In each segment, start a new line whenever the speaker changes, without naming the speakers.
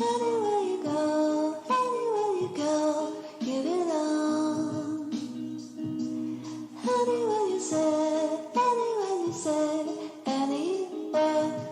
Anywhere you go, you belong. Anywhere you say, anywhere.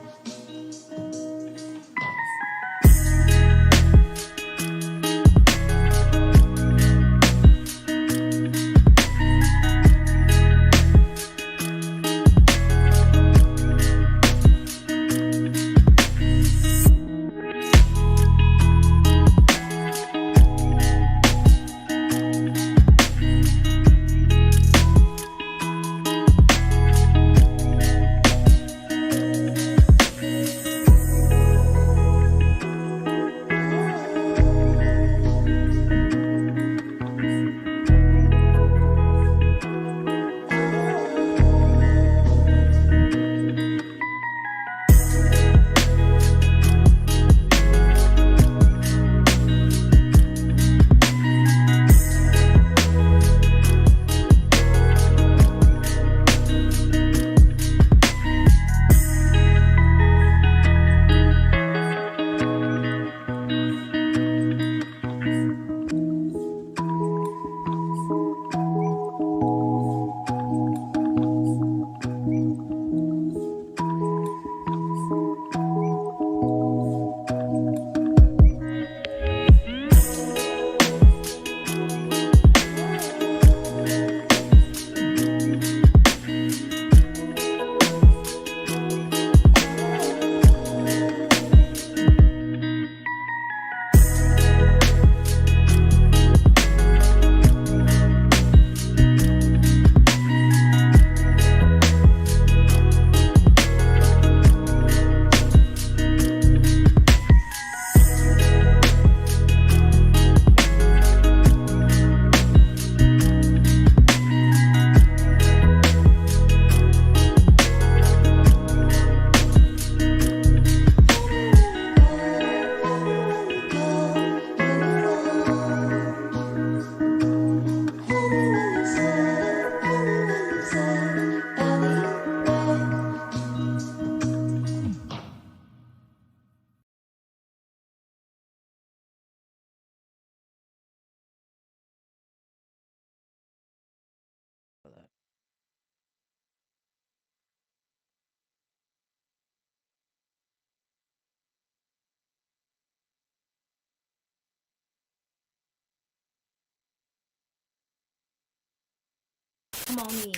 Come on in.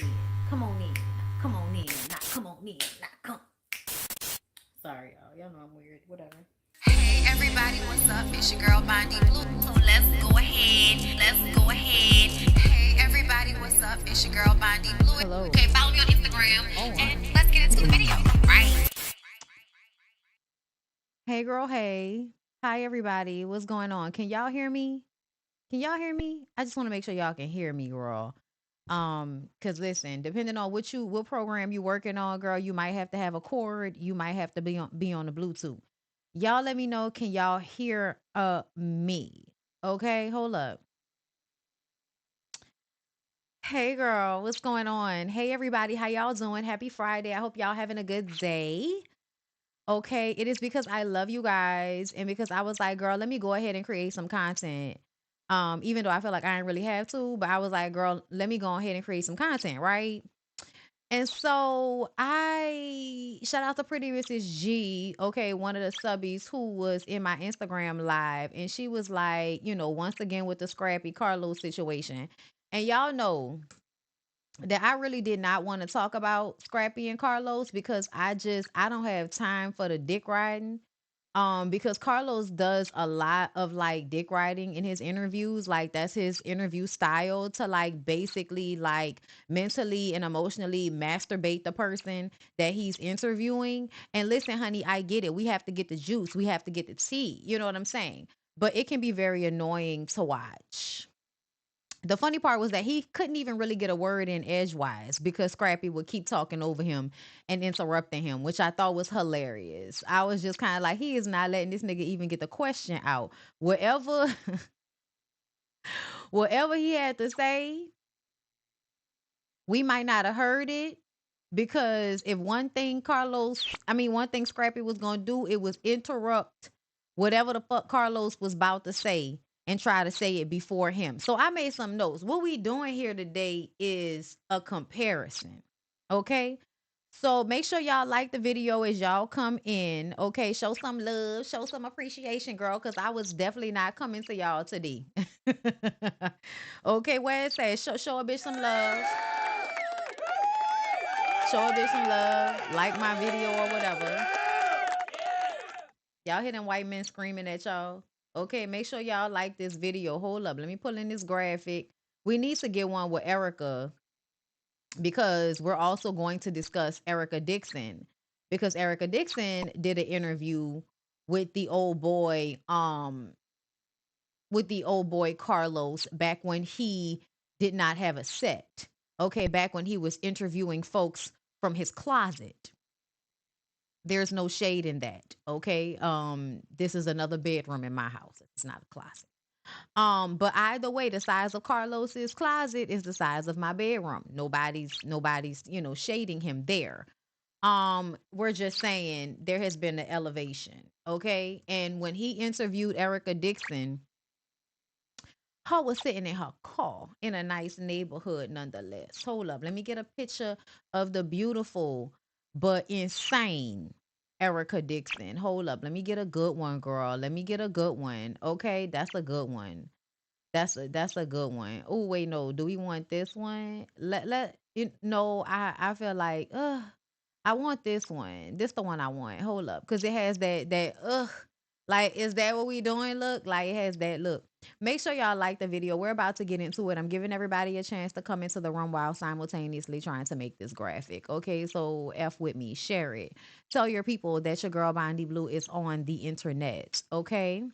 Come on in. Come on in. Not come on in. Not come. Sorry, y'all. Y'all know I'm weird. Whatever.
Hey everybody, what's up? It's your girl Bondy Blue. So let's go ahead. Let's go ahead. Hey everybody, what's up? It's your girl Bondy Blue.
Hello.
Okay, follow me on Instagram and let's get into the video. Right.
Hey, girl. Hey. Hi, everybody. What's going on? Can y'all hear me? Can y'all hear me? I just want to make sure y'all can hear me, girl. Cause listen, depending on what program you working on, girl, you might have to have a cord. You might have to be on the Bluetooth. Y'all let me know. Can y'all hear me? Okay, hold up. Hey girl, what's going on? Hey everybody, how y'all doing? Happy Friday. I hope y'all having a good day. Okay, it is because I love you guys and because I was like, girl, let me go ahead and create some content. Even though I feel like I didn't really have to, but I was like, girl, let me go ahead and create some content, right? And so I shout out to Pretty Mrs. G, okay, one of the subbies who was in my Instagram live, and she was like, once again with the Scrappy Carlos situation. And y'all know that I really did not want to talk about Scrappy and Carlos because I don't have time for the dick riding. Because Carlos does a lot of like dick riding in his interviews. Like that's his interview style to like basically like mentally and emotionally masturbate the person that he's interviewing. And listen, honey, I get it. We have to get the juice. We have to get the tea. You know what I'm saying? But it can be very annoying to watch. The funny part was that he couldn't even really get a word in edgewise because Scrappy would keep talking over him and interrupting him, which I thought was hilarious. I was just kind of like, he is not letting this nigga even get the question out. Whatever, whatever he had to say, we might not have heard it because if one thing one thing Scrappy was gonna do, it was interrupt whatever the fuck Carlos was about to say and try to say it before him. So I made some notes. What we doing here today is a comparison. Okay? So make sure y'all like the video as y'all come in. Okay, show some love, show some appreciation, girl, because I was definitely not coming to y'all today. Okay, where it says show a bitch some love. Show a bitch some love. Like my video or whatever. Y'all hear them white men screaming at y'all. Okay, make sure y'all like this video. Hold up. Let me pull in this graphic. We need to get one with Erica because we're also going to discuss Erica Dixon because Erica Dixon did an interview with the old boy Carlos back when he did not have a set. Okay, back when he was interviewing folks from his closet. There's no shade in that. Okay. This is another bedroom in my house. It's not a closet. But either way, the size of Carlos's closet is the size of my bedroom. Nobody's, shading him there. We're just saying there has been an elevation. Okay. And when he interviewed Erica Dixon, her was sitting in her car in a nice neighborhood nonetheless. Hold up. Let me get a picture of the beautiful but insane Erica Dixon. Hold up. Let me get a good one, girl. Let me get a good one. Okay, that's a good one. That's a good one. Oh wait, no. Do we want this one? Let it no, I feel like I want this one. This the one I want. Hold up. Cause it has that like is that what we doing? Look, like it has that look. Make sure y'all like the video. We're about to get into it. I'm giving everybody a chance to come into the room while simultaneously trying to make this graphic. Okay, so F with me, share it. Tell your people that your girl Bondy Blue is on the internet. Okay.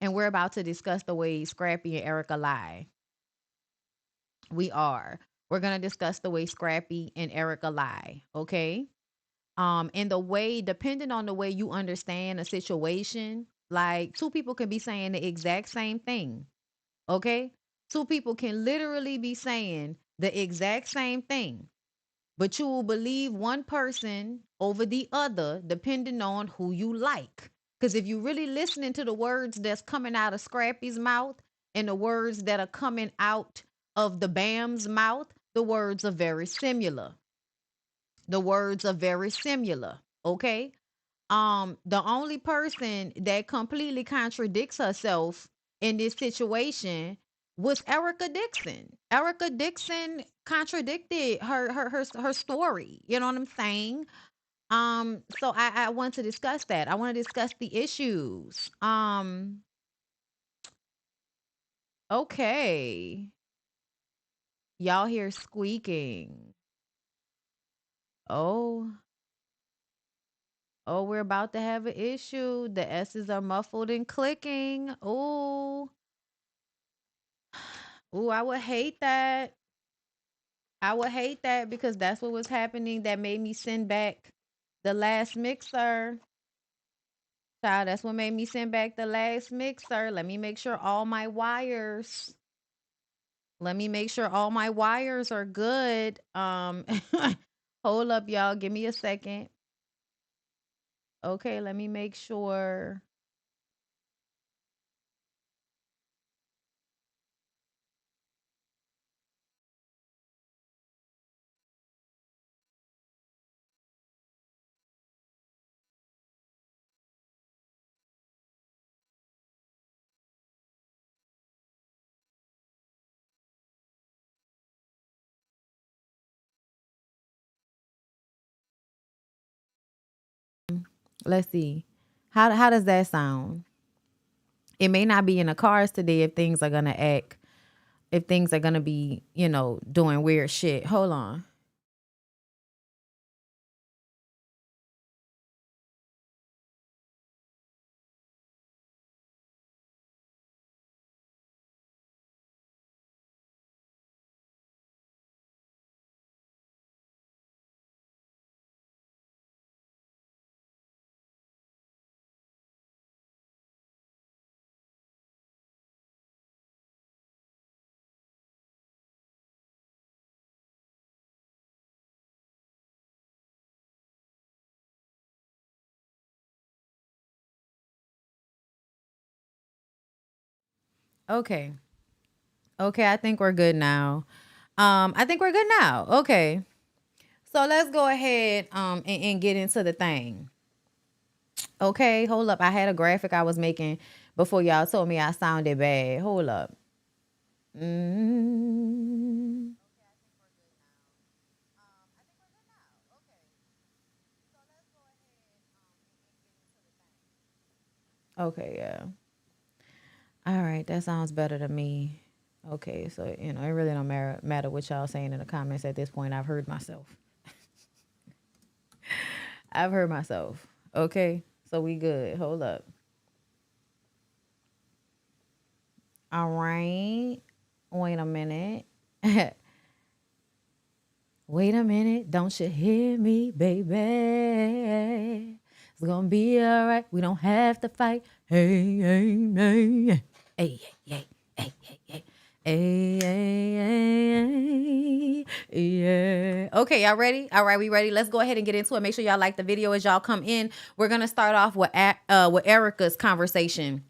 And we're about to discuss the way Scrappy and Erica lie. We are. We're gonna discuss the way Scrappy and Erica lie. Okay. And the way, depending on the way you understand a situation, like two people can be saying the exact same thing. Okay. Two people can literally be saying the exact same thing, but you will believe one person over the other depending on who you like. Because if you really listening to the words that's coming out of Scrappy's mouth and the words that are coming out of the Bam's mouth, the words are very similar. The words are very similar. Okay. The only person that completely contradicts herself in this situation was Erica Dixon. Erica Dixon contradicted her story. You know what I'm saying? So I want to discuss that. I want to discuss the issues. Okay. Y'all hear squeaking. Oh, oh, we're about to have an issue. The S's are muffled and clicking. Oh, ooh, I would hate that. I would hate that because that's what was happening that made me send back the last mixer. Child, that's what made me send back the last mixer. Let me make sure all my wires. Let me make sure all my wires are good. Hold up, y'all. Give me a second. Okay, let me make sure. Let's see. How does that sound? It may not be in the cars today if things are gonna act, if things are gonna be, doing weird shit. Hold on. Okay. Okay, I think we're good now. I think we're good now. Okay. So let's go ahead and get into the thing. Okay, hold up. I had a graphic I was making before y'all told me I sounded bad. Hold up. Mm. Okay, yeah. All right, that sounds better to me. Okay, so it really don't matter what y'all saying in the comments at this point. I've heard myself. I've heard myself. Okay, so we good. Hold up. All right. Wait a minute. Wait a minute. Don't you hear me, baby? It's gonna be all right. We don't have to fight. Hey, hey, hey. Hey, hey, hey, hey, hey. Hey, hey, hey, yeah. Okay, y'all ready? All right, we ready? Let's go ahead and get into it. Make sure y'all like the video as y'all come in. We're gonna start off with Erica's conversation.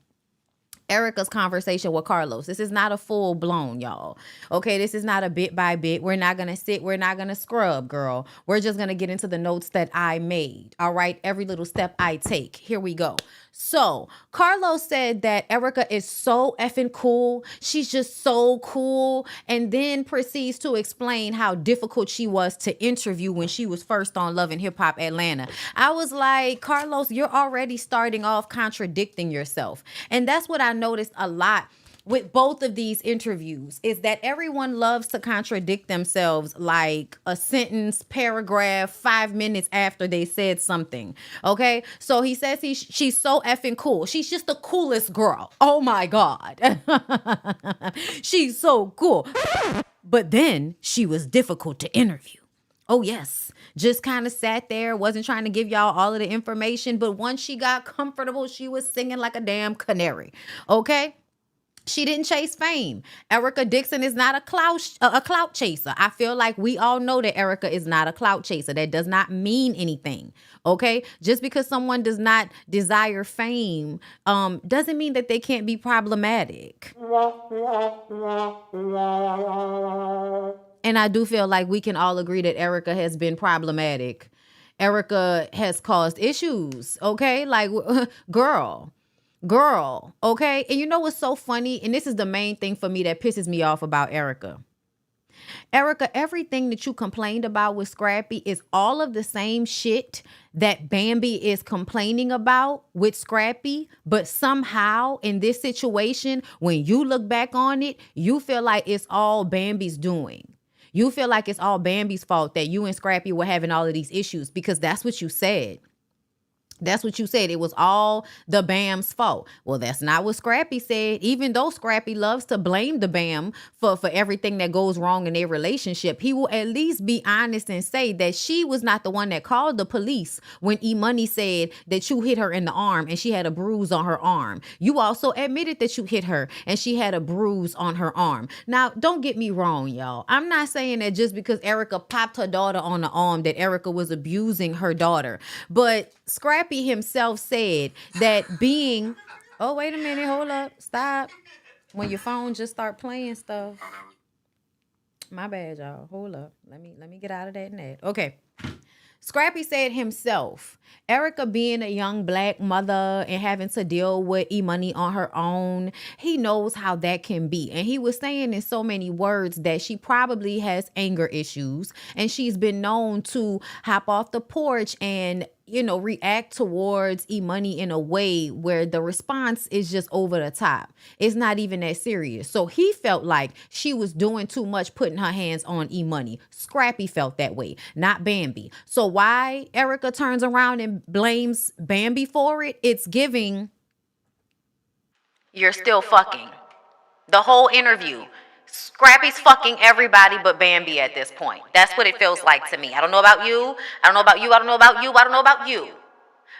Erica's conversation with Carlos. This is not a full blown, y'all. Okay, this is not a bit by bit. We're not gonna sit, we're not gonna scrub, girl. We're just gonna get into the notes that I made. All right, every little step I take. Here we go. So Carlos said that Erica is so effing cool. She's just so cool. And then proceeds to explain how difficult she was to interview when she was first on Love and Hip Hop Atlanta. I was like, Carlos, you're already starting off contradicting yourself. And that's what I noticed a lot with both of these interviews, is that everyone loves to contradict themselves like a sentence, paragraph, 5 minutes after they said something. Okay, so he says she's so effing cool. She's just the coolest girl. Oh my God. She's so cool. But then she was difficult to interview. Oh yes, just kind of sat there, wasn't trying to give y'all all of the information, but once she got comfortable, she was singing like a damn canary. Okay. She didn't chase fame. Erica Dixon is not a clout chaser. I feel like we all know that Erica is not a clout chaser. That does not mean anything. Okay? Just because someone does not desire fame doesn't mean that they can't be problematic. And I do feel like we can all agree that Erica has been problematic. Erica has caused issues. Okay? Like, girl, okay? And you know what's so funny? And this is the main thing for me that pisses me off about Erica. Erica, everything that you complained about with Scrappy is all of the same shit that Bambi is complaining about with Scrappy. But somehow in this situation, when you look back on it, you feel like it's all Bambi's doing. You feel like it's all Bambi's fault that you and Scrappy were having all of these issues, because that's what you said. That's what you said. It was all the Bam's fault. Well, that's not what Scrappy said. Even though Scrappy loves to blame the Bam for everything that goes wrong in their relationship, he will at least be honest and say that she was not the one that called the police when E-Money said that you hit her in the arm and she had a bruise on her arm. You also admitted that you hit her and she had a bruise on her arm. Now, don't get me wrong, y'all. I'm not saying that just because Erica popped her daughter on the arm that Erica was abusing her daughter. But Scrappy himself said that being, oh, wait a minute, hold up, stop. When your phone just start playing stuff. My bad, y'all. Hold up. Let me get out of that net. Okay. Scrappy said himself, Erica being a young black mother and having to deal with E-Money on her own, he knows how that can be. And he was saying in so many words that she probably has anger issues, and she's been known to hop off the porch and react towards E-Money in a way where the response is just over the top. It's not even that serious. So he felt like she was doing too much putting her hands on E-Money. Scrappy felt that way, not Bambi. So why Erica turns around and blames Bambi for it? It's giving, you're still fucking. The whole interview. Scrappy's fucking everybody but Bambi at this point. That's what it feels like to me. I don't know about you. I don't know about you. I don't know about you. I don't know about you.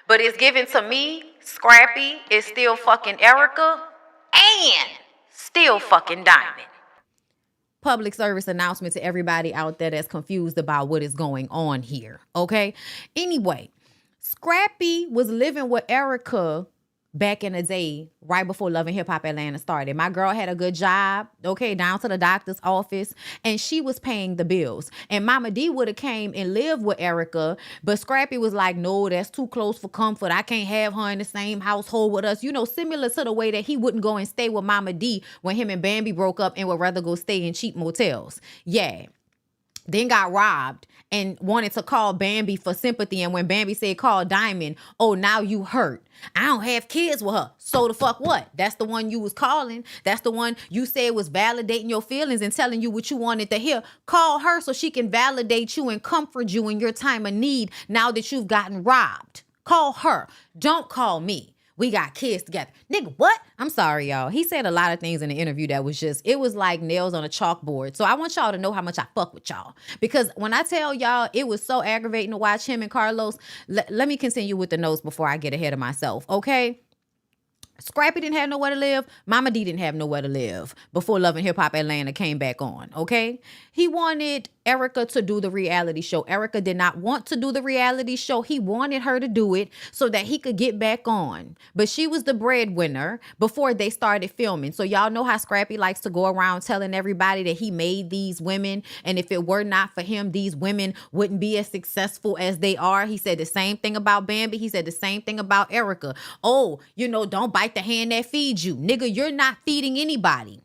But it's given to me, Scrappy is still fucking Erica and still fucking Diamond. Public service announcement to everybody out there that's confused about what is going on here. Okay? Anyway, Scrappy was living with Erica back in the day, right before Love and Hip Hop Atlanta started. My girl had a good job, okay, down to the doctor's office, and she was paying the bills. And Mama D would have came and lived with Erica, but Scrappy was like, no, that's too close for comfort. I can't have her in the same household with us. You know, similar to the way that he wouldn't go and stay with Mama D when him and Bambi broke up and would rather go stay in cheap motels. Yeah. Then got robbed and wanted to call Bambi for sympathy. And when Bambi said, call Diamond, oh, now you hurt. I don't have kids with her. So the fuck what? That's the one you was calling. That's the one you said was validating your feelings and telling you what you wanted to hear. Call her so she can validate you and comfort you in your time of need now that you've gotten robbed. Call her. Don't call me. We got kids together. Nigga, what? I'm sorry, y'all. He said a lot of things in the interview that was just, it was like nails on a chalkboard. So I want y'all to know how much I fuck with y'all. Because when I tell y'all it was so aggravating to watch him and Carlos, let me continue with the notes before I get ahead of myself, okay? Scrappy didn't have nowhere to live. Mama D didn't have nowhere to live before Love and Hip Hop Atlanta came back on, okay? He wanted Erica to do the reality show. Erica did not want to do the reality show. He wanted her to do it so that he could get back on. But she was the breadwinner before they started filming. So y'all know how Scrappy likes to go around telling everybody that he made these women. And if it were not for him, these women wouldn't be as successful as they are. He said the same thing about Bambi. He said the same thing about Erica. Oh, you know, don't bite the hand that feeds you. Nigga, you're not feeding anybody.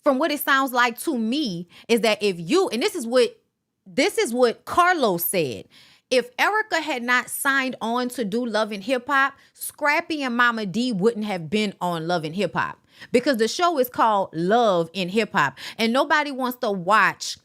From what it sounds like to me is that if you, and this is what Carlos said. If Erica had not signed on to do Love and Hip Hop, Scrappy and Mama D wouldn't have been on Love and Hip Hop because the show is called Love in Hip Hop and nobody wants to watch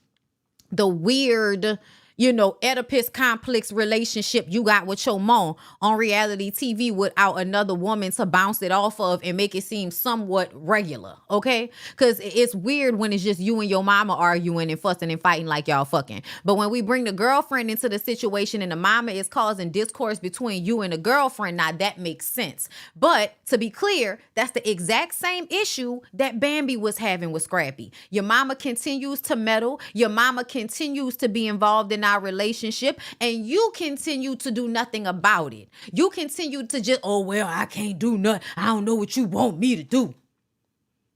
the weird, you know, Oedipus complex relationship you got with your mom on reality TV without another woman to bounce it off of and make it seem somewhat regular, okay? Because it's weird when it's just you and your mama arguing and fussing and fighting like y'all fucking. But when we bring the girlfriend into the situation and the mama is causing discourse between you and the girlfriend, now that makes sense. But to be clear, that's the exact same issue that Bambi was having with Scrappy. Your mama continues to meddle. Your mama continues to be involved in our relationship and you continue to do nothing about it. You continue to just, oh, well, I can't do nothing. I don't know what you want me to do.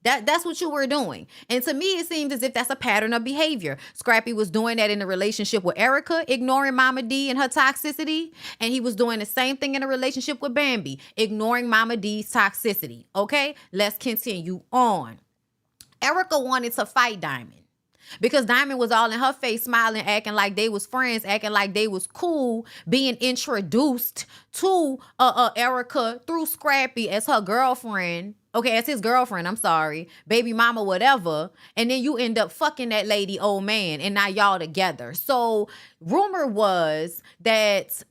That's what you were doing. And to me, it seems as if that's a pattern of behavior. Scrappy was doing that in a relationship with Erica, ignoring Mama D and her toxicity. And he was doing the same thing in a relationship with Bambi, ignoring Mama D's toxicity. Okay, let's continue on. Erica wanted to fight Diamond. Because Diamond was all in her face, smiling, acting like they was friends, acting like they was cool, being introduced to Erica through Scrappy as her girlfriend. Okay, as his girlfriend, I'm sorry. Baby mama, whatever. And then you end up fucking that lady, old man, and now y'all together. So rumor was that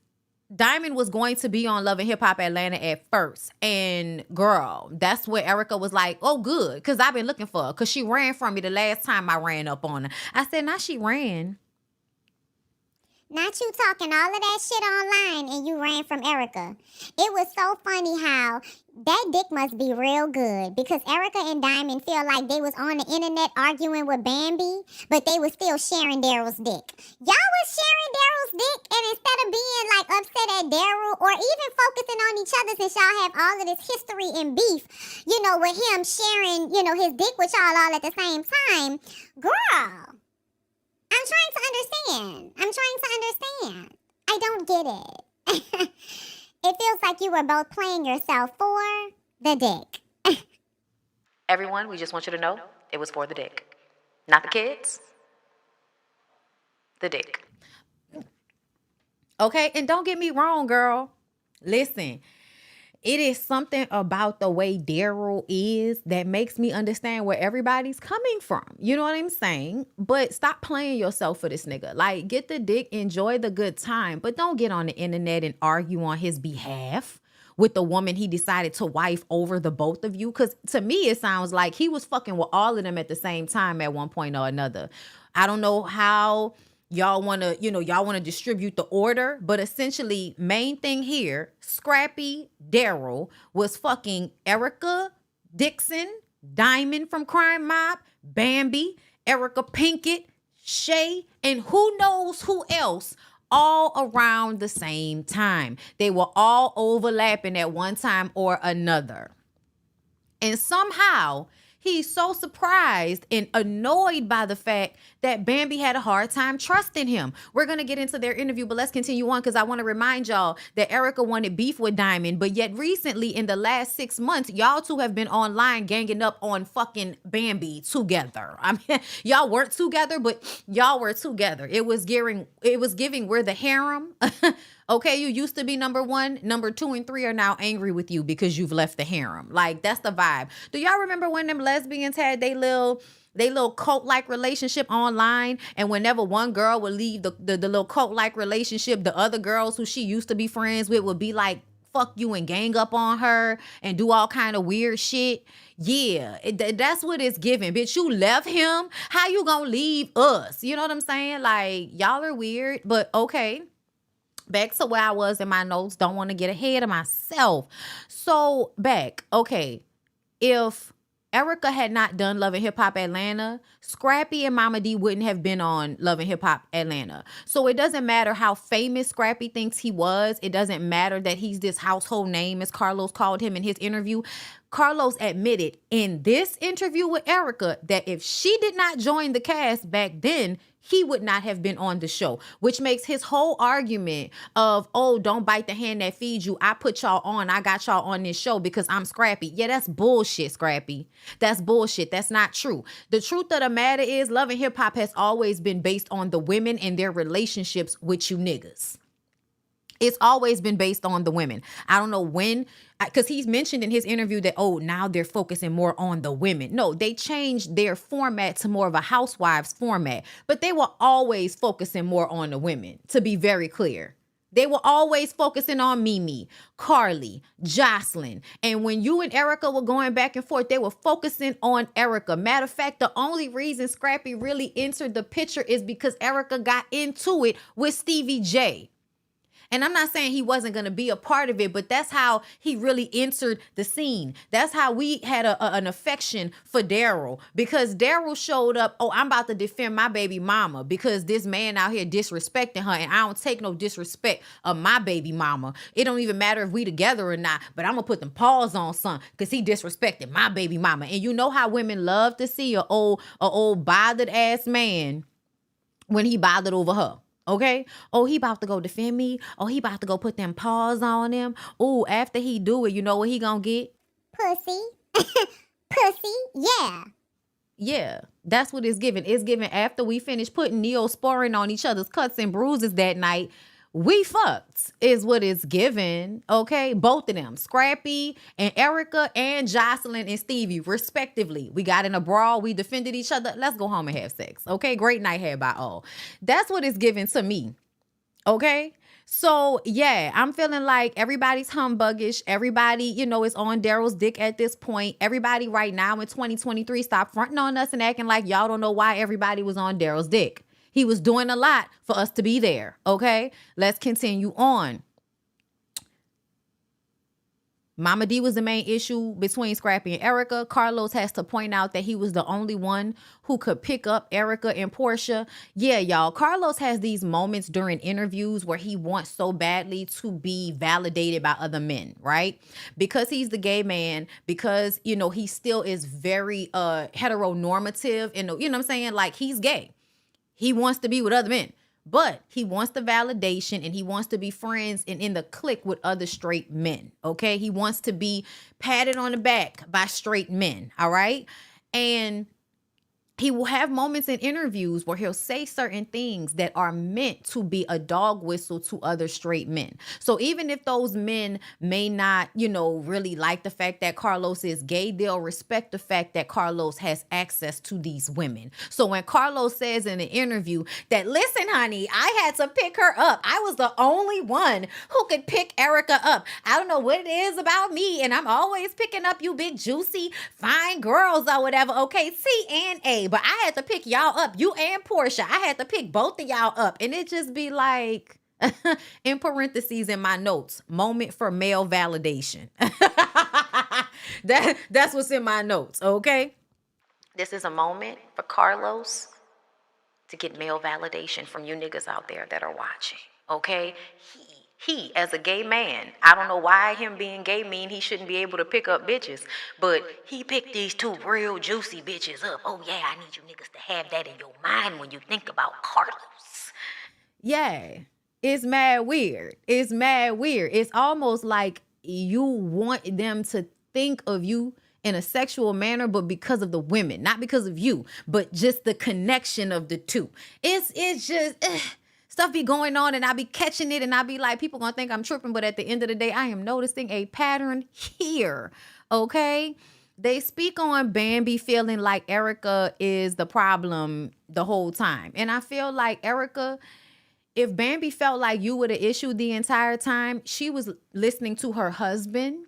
Diamond was going to be on Love and Hip Hop Atlanta at first. And girl, that's where Erica was like, oh, good. Because I've been looking for her. Because she ran from me the last time I ran up on her. I said, now she ran.
Not you talking all of that shit online and you ran from Erica. It was so funny how that dick must be real good because Erica and Diamond feel like they was on the internet arguing with Bambi, but they was still sharing Daryl's dick. Y'all was sharing Daryl's dick, and instead of being like upset at Daryl or even focusing on each other since y'all have all of this history and beef, you know, with him sharing, you know, his dick with y'all all at the same time, girl. I'm trying to understand. I don't get it. It feels like you were both playing yourself for the dick.
Everyone, we just want you to know it was for the dick. Not the kids. The dick. Okay, and don't get me wrong, girl. Listen. It is something about the way Daryl is that makes me understand where everybody's coming from. You know what I'm saying? But stop playing yourself for this nigga. Like, get the dick, enjoy the good time, but don't get on the internet and argue on his behalf with the woman he decided to wife over the both of you. Because to me, it sounds like he was fucking with all of them at the same time at one point or another. I don't know how y'all want to distribute the order, but essentially main thing here, Scrappy Daryl was fucking Erica Dixon, Diamond from Crime Mob, Bambi, Erica Pinkett, Shay, and who knows who else all around the same time. They were all overlapping at one time or another. And somehow he's so surprised and annoyed by the fact that Bambi had a hard time trusting him. We're going to get into their interview, but let's continue on because I want to remind y'all that Erica wanted beef with Diamond, but yet recently in the last 6 months, y'all two have been online ganging up on fucking Bambi together. I mean, y'all weren't together, but y'all were together. It was giving we're the harem. Okay, you used to be number 1, number 2 and 3 are now angry with you because you've left the harem. Like, that's the vibe. Do y'all remember when them lesbians had they little cult-like relationship online, and whenever one girl would leave the little cult-like relationship, the other girls who she used to be friends with would be like, fuck you and gang up on her and do all kind of weird shit? Yeah, that's what it's giving. Bitch, you left him. How you gonna leave us? You know what I'm saying? Like, y'all are weird, but okay. Back to where I was in my notes. Don't want to get ahead of myself. So back, okay. If Erica had not done Love and Hip Hop Atlanta, Scrappy and Mama D wouldn't have been on Love and Hip Hop Atlanta. So it doesn't matter how famous Scrappy thinks he was. It doesn't matter that he's this household name, as Carlos called him in his interview. Carlos admitted in this interview with Erica that if she did not join the cast back then, he would not have been on the show, which makes his whole argument of, oh, don't bite the hand that feeds you. I put y'all on. I got y'all on this show because I'm Scrappy. Yeah, that's bullshit, Scrappy. That's bullshit. That's not true. The truth of the matter is Love and Hip Hop has always been based on the women and their relationships with you niggas. It's always been based on the women. I don't know when, because he's mentioned in his interview that, oh, now they're focusing more on the women. No, they changed their format to more of a housewives format, but they were always focusing more on the women, to be very clear. They were always focusing on Mimi, Carly, Jocelyn. And when you and Erica were going back and forth, they were focusing on Erica. Matter of fact, the only reason Scrappy really entered the picture is because Erica got into it with Stevie J. And I'm not saying he wasn't going to be a part of it, but that's how he really entered the scene. That's how we had an affection for Daryl, because Daryl showed up, oh, I'm about to defend my baby mama because this man out here disrespecting her, and I don't take no disrespect of my baby mama. It don't even matter if we together or not, but I'm going to put them paws on son because he disrespected my baby mama. And you know how women love to see a old bothered ass man when he bothered over her. Okay? Oh, he about to go defend me. Oh, he about to go put them paws on him. Oh, after he do it, you know what he gonna get?
Pussy. Pussy. Yeah.
Yeah, that's what it's giving. It's giving after we finish putting Neosporin on each other's cuts and bruises that night, we fucked is what it's given. Okay? Both of them, Scrappy and Erica and Jocelyn and Stevie, respectively. We got in a brawl. We defended each other. Let's go home and have sex. Okay? Great night had by all. That's what it's given to me. Okay? So, yeah, I'm feeling like everybody's humbuggish. Everybody, you know, is on Daryl's dick at this point. Everybody right now in 2023, stop fronting on us and acting like y'all don't know why everybody was on Daryl's dick. He was doing a lot for us to be there, okay? Let's continue on. Mama D was the main issue between Scrappy and Erica. Carlos has to point out that he was the only one who could pick up Erica and Portia. Yeah, y'all, Carlos has these moments during interviews where he wants so badly to be validated by other men, right? Because he's the gay man, because, you know, he still is very heteronormative, and you know what I'm saying? Like, he's gay. He wants to be with other men, but he wants the validation and he wants to be friends and in the clique with other straight men, okay? He wants to be patted on the back by straight men, all right? And he will have moments in interviews where he'll say certain things that are meant to be a dog whistle to other straight men. So even if those men may not, you know, really like the fact that Carlos is gay, they'll respect the fact that Carlos has access to these women. So when Carlos says in an interview that, listen, honey, I had to pick her up. I was the only one who could pick Erica up. I don't know what it is about me, and I'm always picking up you big, juicy, fine girls or whatever. Okay, C and A. But I had to pick y'all up, you and Portia. I had to pick both of y'all up. And it just be like, in parentheses in my notes, moment for male validation. That's what's in my notes, okay? This is a moment for Carlos to get male validation from you niggas out there that are watching,
okay? He, as a gay man, I don't know why him being gay mean he shouldn't be able to pick up bitches, but he picked these two real juicy bitches up. Oh yeah, I need you niggas to have that in your mind when you think about Carlos.
Yeah, it's mad weird. It's mad weird. It's almost like you want them to think of you in a sexual manner, but because of the women, not because of you, but just the connection of the two. It's just stuff be going on, and I be catching it, and I be like, people gonna think I'm tripping, but at the end of the day, I am noticing a pattern here. Okay. They speak on Bambi feeling like Erica is the problem the whole time. And I feel like Erica, if Bambi felt like you were the issue the entire time, she was listening to her husband.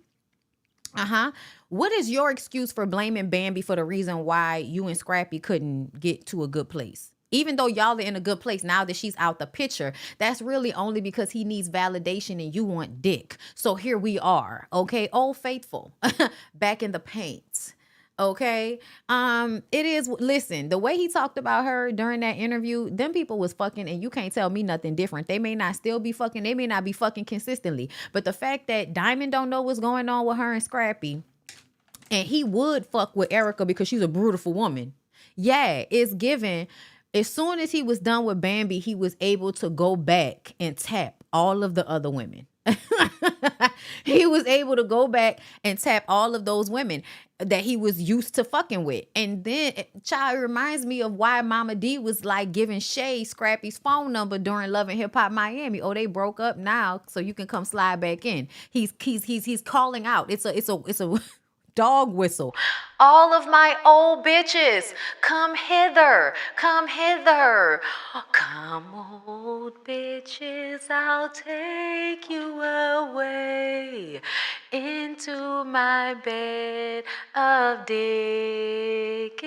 What is your excuse for blaming Bambi for the reason why you and Scrappy couldn't get to a good place? Even though y'all are in a good place now that she's out the picture, that's really only because he needs validation and you want dick. So here we are, okay? Old faithful, back in the paint. Okay. It is, listen, the way he talked about her during that interview, them people was fucking, and you can't tell me nothing different. They may not still be fucking, they may not be fucking consistently. But the fact that Diamond don't know what's going on with her and Scrappy, and he would fuck with Erica because she's a beautiful woman. Yeah, it's given. As soon as he was done with Bambi, he was able to go back and tap all of the other women. He was able to go back and tap all of those women that he was used to fucking with. And then, child, reminds me of why Mama D was like giving Shay Scrappy's phone number during Love and Hip Hop Miami. Oh, they broke up now, so you can come slide back in. He's calling out. It's a dog whistle.
All of my old bitches, come hither, come hither. Come, old bitches, I'll take you away into my bed of dickage.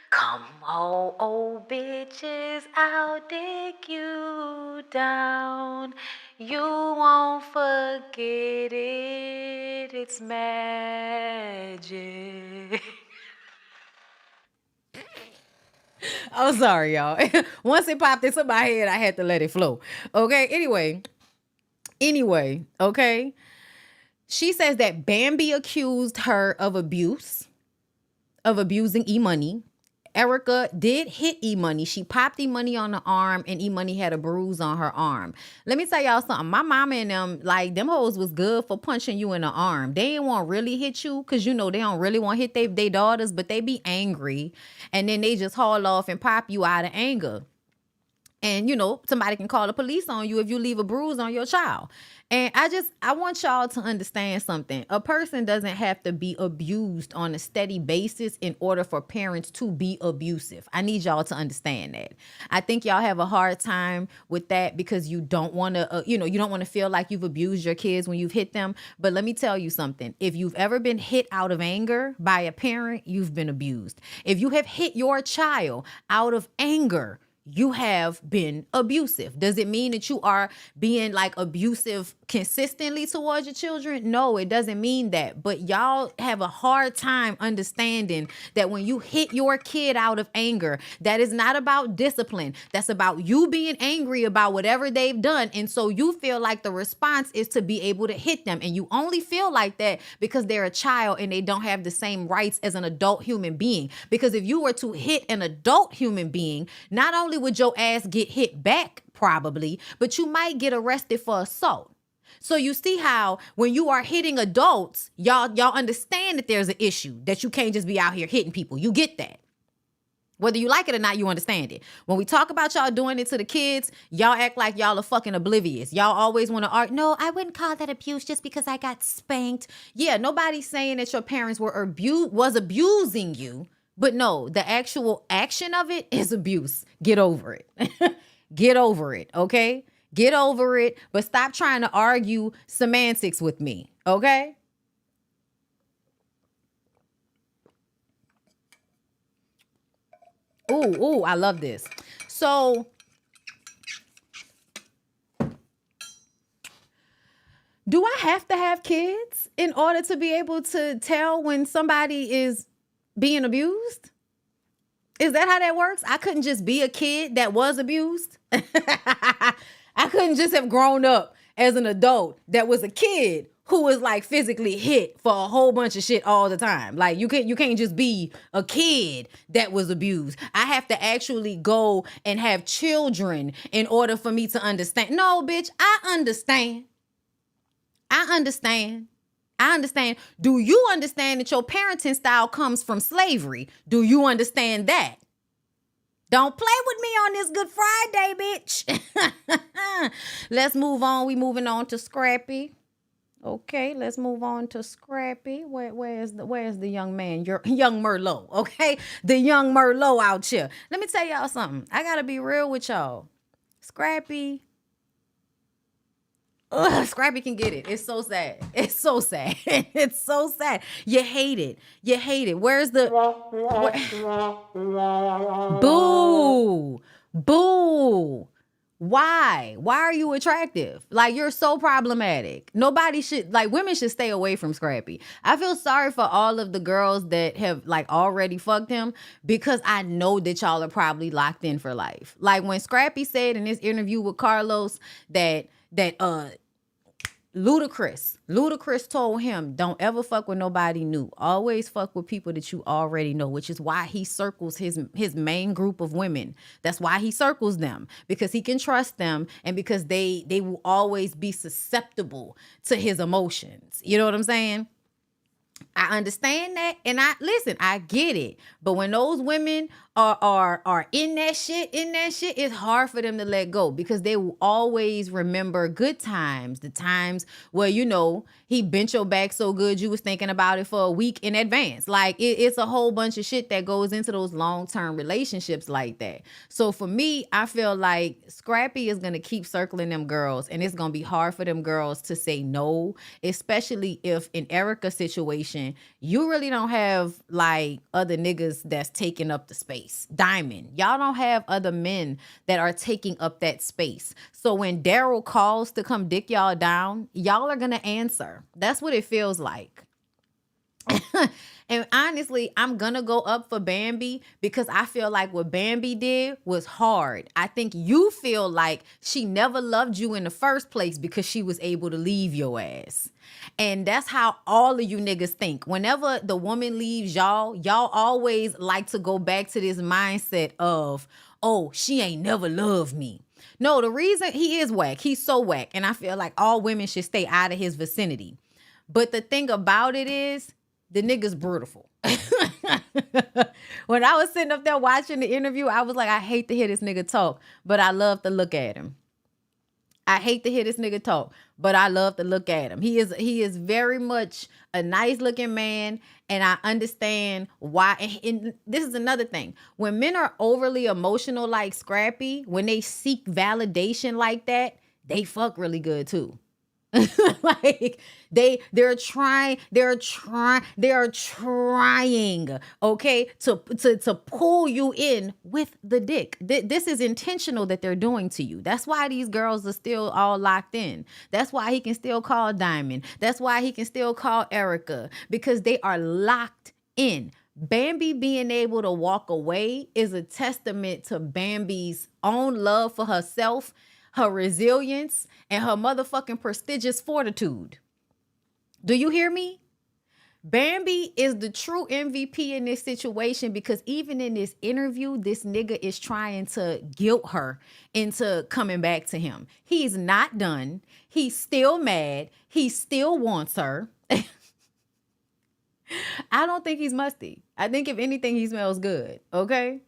Come, old bitches, I'll dig you down. You won't forget it, it's magic.
I'm sorry, y'all. Once it popped into my head, I had to let it flow. Okay, anyway, okay. She says that Bambi accused her of abuse, of abusing E-Money. Erica did hit E-Money. She popped E-Money on the arm, and E-Money had a bruise on her arm. Let me tell y'all something. My mama and them, like, them hoes was good for punching you in the arm. They didn't want to really hit you because, you know, they don't really want to hit their daughters, but they be angry, and then they just haul off and pop you out of anger. And, you know, somebody can call the police on you if you leave a bruise on your child. And I want y'all to understand something. A person doesn't have to be abused on a steady basis in order for parents to be abusive. I need y'all to understand that. I think y'all have a hard time with that because you don't want to, you don't want to feel like you've abused your kids when you've hit them. But let me tell you something. If you've ever been hit out of anger by a parent, you've been abused. If you have hit your child out of anger, you have been abusive. Does it mean that you are being like abusive consistently towards your children? No, it doesn't mean that. But y'all have a hard time understanding that when you hit your kid out of anger, that is not about discipline. That's about you being angry about whatever they've done. And so you feel like the response is to be able to hit them. And you only feel like that because they're a child and they don't have the same rights as an adult human being. Because if you were to hit an adult human being, not only would your ass get hit back probably, but you might get arrested for assault. So you see how when you are hitting adults, y'all understand that there's an issue, that you can't just be out here hitting people. You get that. Whether you like it or not, you understand it. When we talk about y'all doing it to the kids, y'all act like y'all are fucking oblivious. Y'all always want to argue. No, I wouldn't call that abuse just because I got spanked. Yeah, nobody's saying that your parents was abusing you. But no, the actual action of it is abuse. Get over it. Get over it, okay? Get over it, but stop trying to argue semantics with me, okay? Ooh, I love this. So, do I have to have kids in order to be able to tell when somebody is being abused? Is that how that works? I couldn't just be a kid that was abused. I couldn't just have grown up as an adult that was a kid who was like physically hit for a whole bunch of shit all the time. Like you can't just be a kid that was abused. I have to actually go and have children in order for me to understand. No, bitch, I understand. I understand. Do you understand that your parenting style comes from slavery? Do you understand that? Don't play with me on this Good Friday, bitch. Let's move on. We moving on to Scrappy. Okay, let's move on to Scrappy. Where's the young man? Your young Merlot. Okay, the young Merlot out here. Let me tell y'all something. I gotta be real with y'all. Scrappy. Scrappy can get it. It's so sad. It's so sad. It's so sad. You hate it. You hate it. Where's the boo? Boo. Why? Why are you attractive? Like, you're so problematic. Nobody should, like, women should stay away from Scrappy. I feel sorry for all of the girls that have, like, already fucked him, because I know that y'all are probably locked in for life. Like, when Scrappy said in this interview with Carlos that Ludacris told him, don't ever fuck with nobody new. Always fuck with people that you already know, which is why he circles his main group of women. That's why he circles them, because he can trust them and because they will always be susceptible to his emotions. You know what I'm saying? I understand that, and I get it. But when those women are in that shit, it's hard for them to let go, because they will always remember good times, the times where, you know, he bent your back so good you was thinking about it for a week in advance. Like, it's a whole bunch of shit that goes into those long-term relationships like that. So for me, I feel like Scrappy is gonna keep circling them girls, and it's gonna be hard for them girls to say no, especially if in Erica's situation, you really don't have like other niggas that's taking up the space. Diamond, y'all don't have other men that are taking up that space. So when Daryl calls to come dick y'all down, y'all are gonna answer. That's what it feels like. And honestly, I'm gonna go up for Bambi, because I feel like what Bambi did was hard. I think you feel like she never loved you in the first place because she was able to leave your ass. And that's how all of you niggas think. Whenever the woman leaves y'all always like to go back to this mindset of, oh, she ain't never loved me. No, the reason he is whack, he's so whack. And I feel like all women should stay out of his vicinity. But the thing about it is, the nigga's brutal. When I was sitting up there watching the interview, I was like, I hate to hear this nigga talk, but I love to look at him. I hate to hear this nigga talk, but I love to look at him. He is very much a nice looking man, and I understand why. And this is another thing. When men are overly emotional like Scrappy, when they seek validation like that, they fuck really good too. Like they're trying, okay, to pull you in with the dick. This is intentional that they're doing to you. That's why these girls are still all locked in. That's why he can still call Diamond. That's why he can still call Erica, because they are locked in. Bambi being able to walk away is a testament to Bambi's own love for herself, her resilience, and her motherfucking prestigious fortitude. Do you hear me? Bambi is the true MVP in this situation, because even in this interview, this nigga is trying to guilt her into coming back to him. He's not done. He's still mad. He still wants her. I don't think he's musty. I think if anything, he smells good. Okay?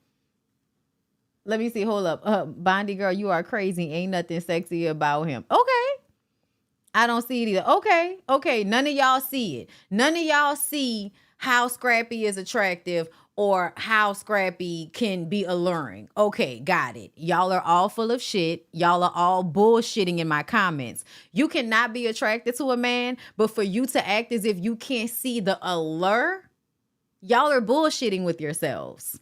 Let me see. Hold up. Bondy girl, you are crazy. Ain't nothing sexy about him. Okay. I don't see it either. Okay. None of y'all see it. None of y'all see how Scrappy is attractive or how Scrappy can be alluring. Okay, got it. Y'all are all full of shit. Y'all are all bullshitting in my comments. You cannot be attracted to a man, but for you to act as if you can't see the allure, y'all are bullshitting with yourselves.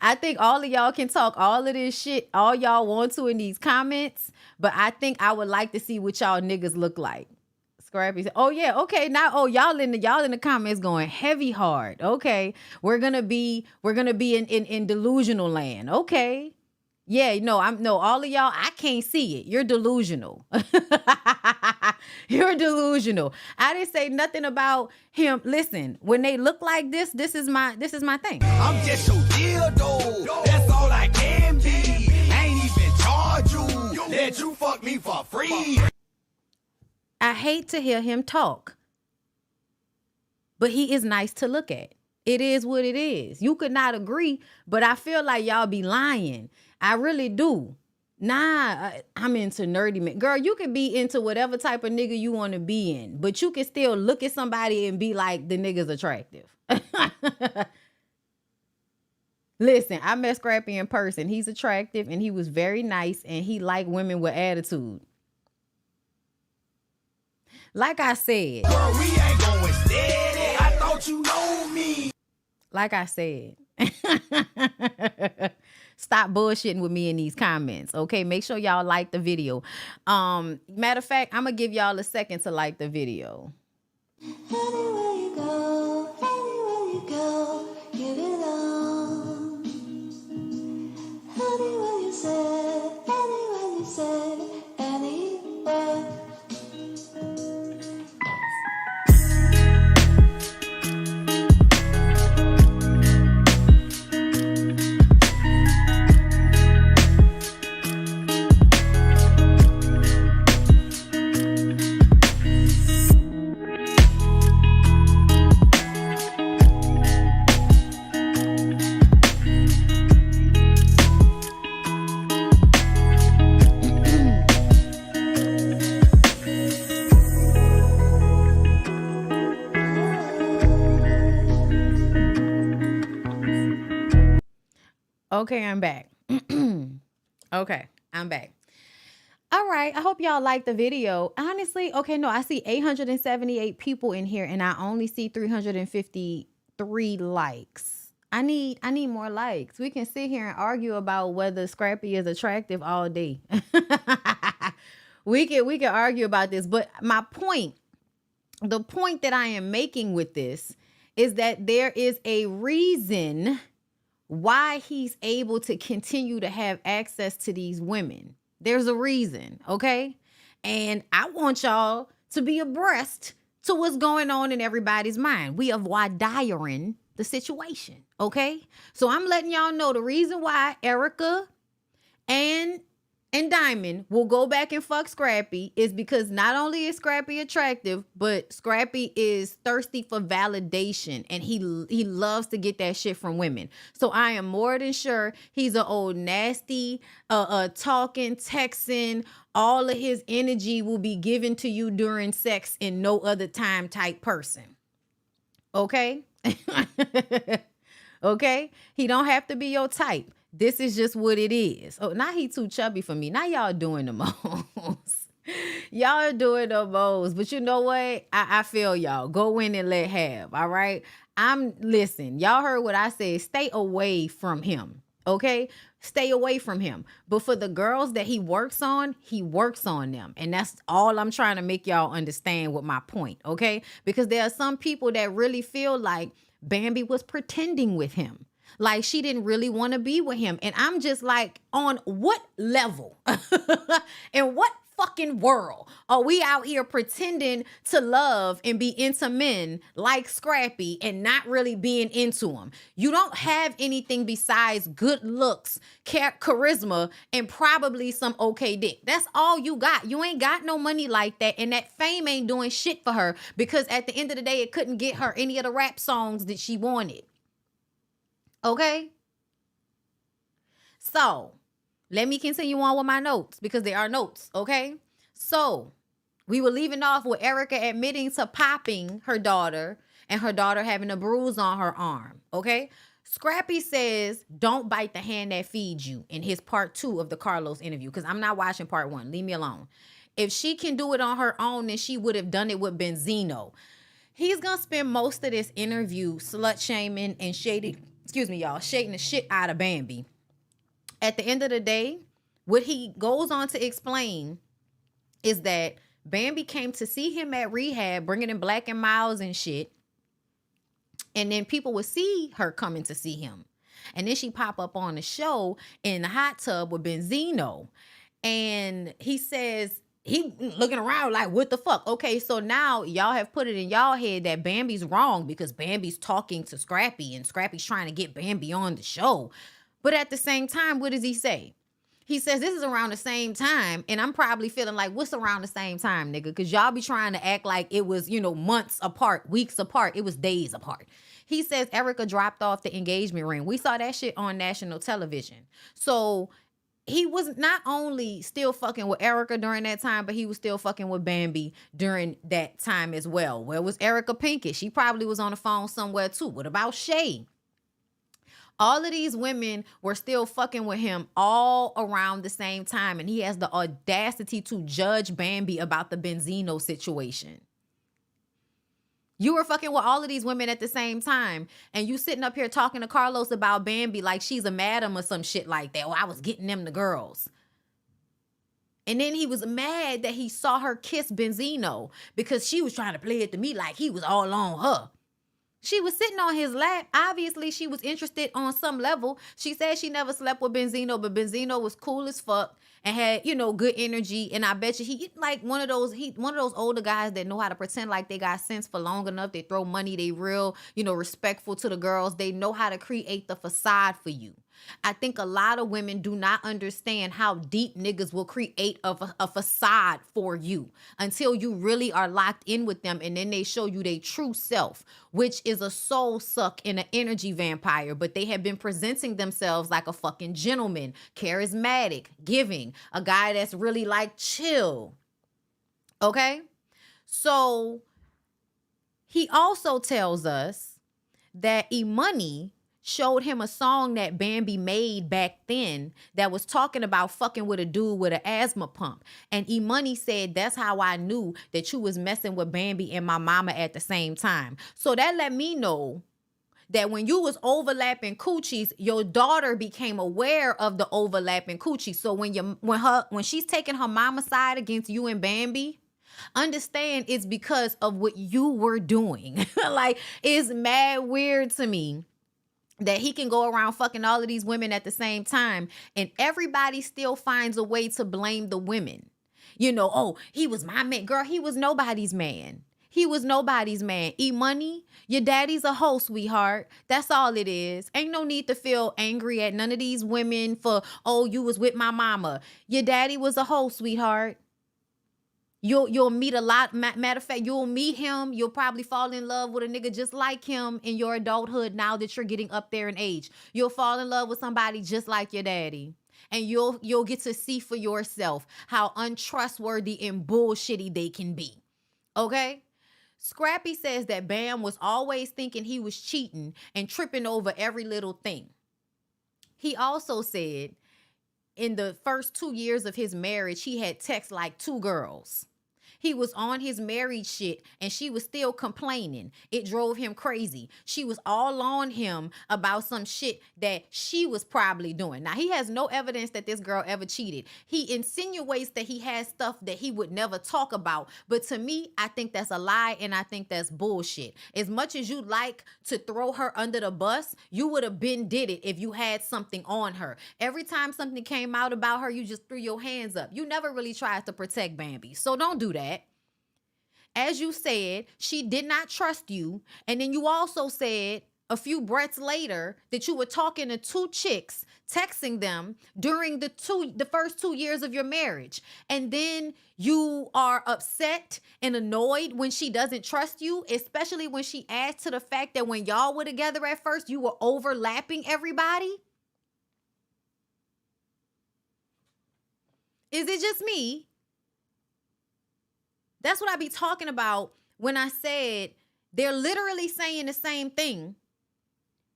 I think all of y'all can talk all of this shit all y'all want to in these comments, but I think I would like to see what y'all niggas look like. Scrappy said, "Oh yeah, okay. Now, y'all in the comments going heavy hard. Okay, we're gonna be in delusional land. Okay, Yeah, all of y'all, I can't see it. You're delusional. You're delusional. I didn't say nothing about him. Listen, when they look like this is my thing.
I'm just your dildo. That's all I can be. Ain't even charge you. Let you fuck me for free.
I hate to hear him talk, but he is nice to look at. It is what it is. You could not agree, but I feel like y'all be lying. I really do. Nah, I'm into nerdy men. Girl, you can be into whatever type of nigga you want to be in, but you can still look at somebody and be like, the nigga's attractive. Listen, I met Scrappy in person. He's attractive and he was very nice and he liked women with attitude. Like I said.
Girl, we ain't going steady. I thought you know me.
Like I said. Stop bullshitting with me in these comments, okay? Make sure y'all like the video. Matter of fact, I'm going to give y'all a second to like the video.
Anywhere you go, give it on. Anywhere you say, anywhere.
Okay, I'm back. Okay, I'm back. All right, I hope y'all like the video. Honestly, okay, no, I see 878 people in here and I only see 353 likes. I need more likes. We can sit here and argue about whether Scrappy is attractive all day. We can argue about this, but the point that I am making with this is that there is a reason why he's able to continue to have access to these women. There's a reason, okay? And I want y'all to be abreast to what's going on in everybody's mind. We are wadiring the situation, okay? So I'm letting y'all know the reason why Erica and Diamond will go back and fuck Scrappy is because not only is Scrappy attractive, but Scrappy is thirsty for validation and he loves to get that shit from women. So I am more than sure he's an old nasty, talking, texting, all of his energy will be given to you during sex and no other time type person. Okay? Okay? He don't have to be your type. This is just what it is. Oh, now he too chubby for me. Now y'all doing the most. Y'all are doing the most. But you know what? I feel y'all. Go in and let have. All right? Listen, y'all heard what I said. Stay away from him. Okay? Stay away from him. But for the girls that he works on them. And that's all I'm trying to make y'all understand with my point. Okay? Because there are some people that really feel like Bambi was pretending with him. Like she didn't really want to be with him. And I'm just like, on what level? In what fucking world are we out here pretending to love and be into men like Scrappy and not really being into them? You don't have anything besides good looks, charisma, and probably some okay dick. That's all you got. You ain't got no money like that. And that fame ain't doing shit for her because at the end of the day, it couldn't get her any of the rap songs that she wanted. Okay? So, let me continue on with my notes because there are notes, okay? So, we were leaving off with Erica admitting to popping her daughter and her daughter having a bruise on her arm, okay? Scrappy says, don't bite the hand that feeds you in his part 2 of the Carlos interview because I'm not watching part 1. Leave me alone. If she can do it on her own, then she would have done it with Benzino. He's going to spend most of this interview slut-shaming and shading the shit out of Bambi. At the end of the day, what he goes on to explain is that Bambi came to see him at rehab, bringing in Black and Miles and shit. And then people would see her coming to see him. And then she pop up on the show in the hot tub with Benzino. And he says, he looking around like, what the fuck? Okay, so now y'all have put it in y'all head that Bambi's wrong because Bambi's talking to Scrappy and Scrappy's trying to get Bambi on the show. But at the same time, what does he say? He says this is around the same time, and I'm probably feeling like, what's around the same time, nigga? Because y'all be trying to act like it was, months apart, weeks apart. It was days apart. He says Erica dropped off the engagement ring. We saw that shit on national television. So he was not only still fucking with Erica during that time, but he was still fucking with Bambi during that time as well. Where was Erica Pinkett? She probably was on the phone somewhere too. What about Shay? All of these women were still fucking with him all around the same time. And he has the audacity to judge Bambi about the Benzino situation. You were fucking with all of these women at the same time. And you sitting up here talking to Carlos about Bambi like she's a madam or some shit like that. Oh, I was getting them the girls. And then he was mad that he saw her kiss Benzino because she was trying to play it to me like he was all on her. She was sitting on his lap. Obviously, she was interested on some level. She said she never slept with Benzino, but Benzino was cool as fuck and had, good energy. And I bet you he like one of those older guys that know how to pretend like they got sense for long enough. They throw money. They real, respectful to the girls. They know how to create the facade for you. I think a lot of women do not understand how deep niggas will create a facade for you until you really are locked in with them, and then they show you their true self, which is a soul suck and an energy vampire, but they have been presenting themselves like a fucking gentleman, charismatic, giving, a guy that's really like chill. Okay? So he also tells us that E-Money showed him a song that Bambi made back then that was talking about fucking with a dude with an asthma pump. And E-Money said, that's how I knew that you was messing with Bambi and my mama at the same time. So that let me know that when you was overlapping coochies, your daughter became aware of the overlapping coochies. So when she's taking her mama side against you and Bambi, understand it's because of what you were doing. Like, it's mad weird to me that he can go around fucking all of these women at the same time and everybody still finds a way to blame the women. Oh, he was my man. Girl, he was nobody's man. He was nobody's man. E-Money, your daddy's a hoe, sweetheart. That's all it is. Ain't no need to feel angry at none of these women for, oh, you was with my mama. Your daddy was a hoe, sweetheart. You'll meet a lot. Matter of fact, you'll meet him. You'll probably fall in love with a nigga just like him in your adulthood now that you're getting up there in age. You'll fall in love with somebody just like your daddy. And you'll get to see for yourself how untrustworthy and bullshitty they can be. Okay? Scrappy says that Bam was always thinking he was cheating and tripping over every little thing. He also said in the first 2 years of his marriage, he had texted like 2 girls. He was on his married shit and she was still complaining. It drove him crazy. She was all on him about some shit that she was probably doing. Now, he has no evidence that this girl ever cheated. He insinuates that he has stuff that he would never talk about. But to me, I think that's a lie and I think that's bullshit. As much as you like to throw her under the bus, you would have been did it if you had something on her. Every time something came out about her, you just threw your hands up. You never really tried to protect Bambi. So don't do that. As you said, she did not trust you. And then you also said a few breaths later that you were talking to 2 chicks, texting them during the first 2 years of your marriage. And then you are upset and annoyed when she doesn't trust you, especially when she adds to the fact that when y'all were together at first, you were overlapping everybody. Is it just me? That's what I be talking about when I said they're literally saying the same thing.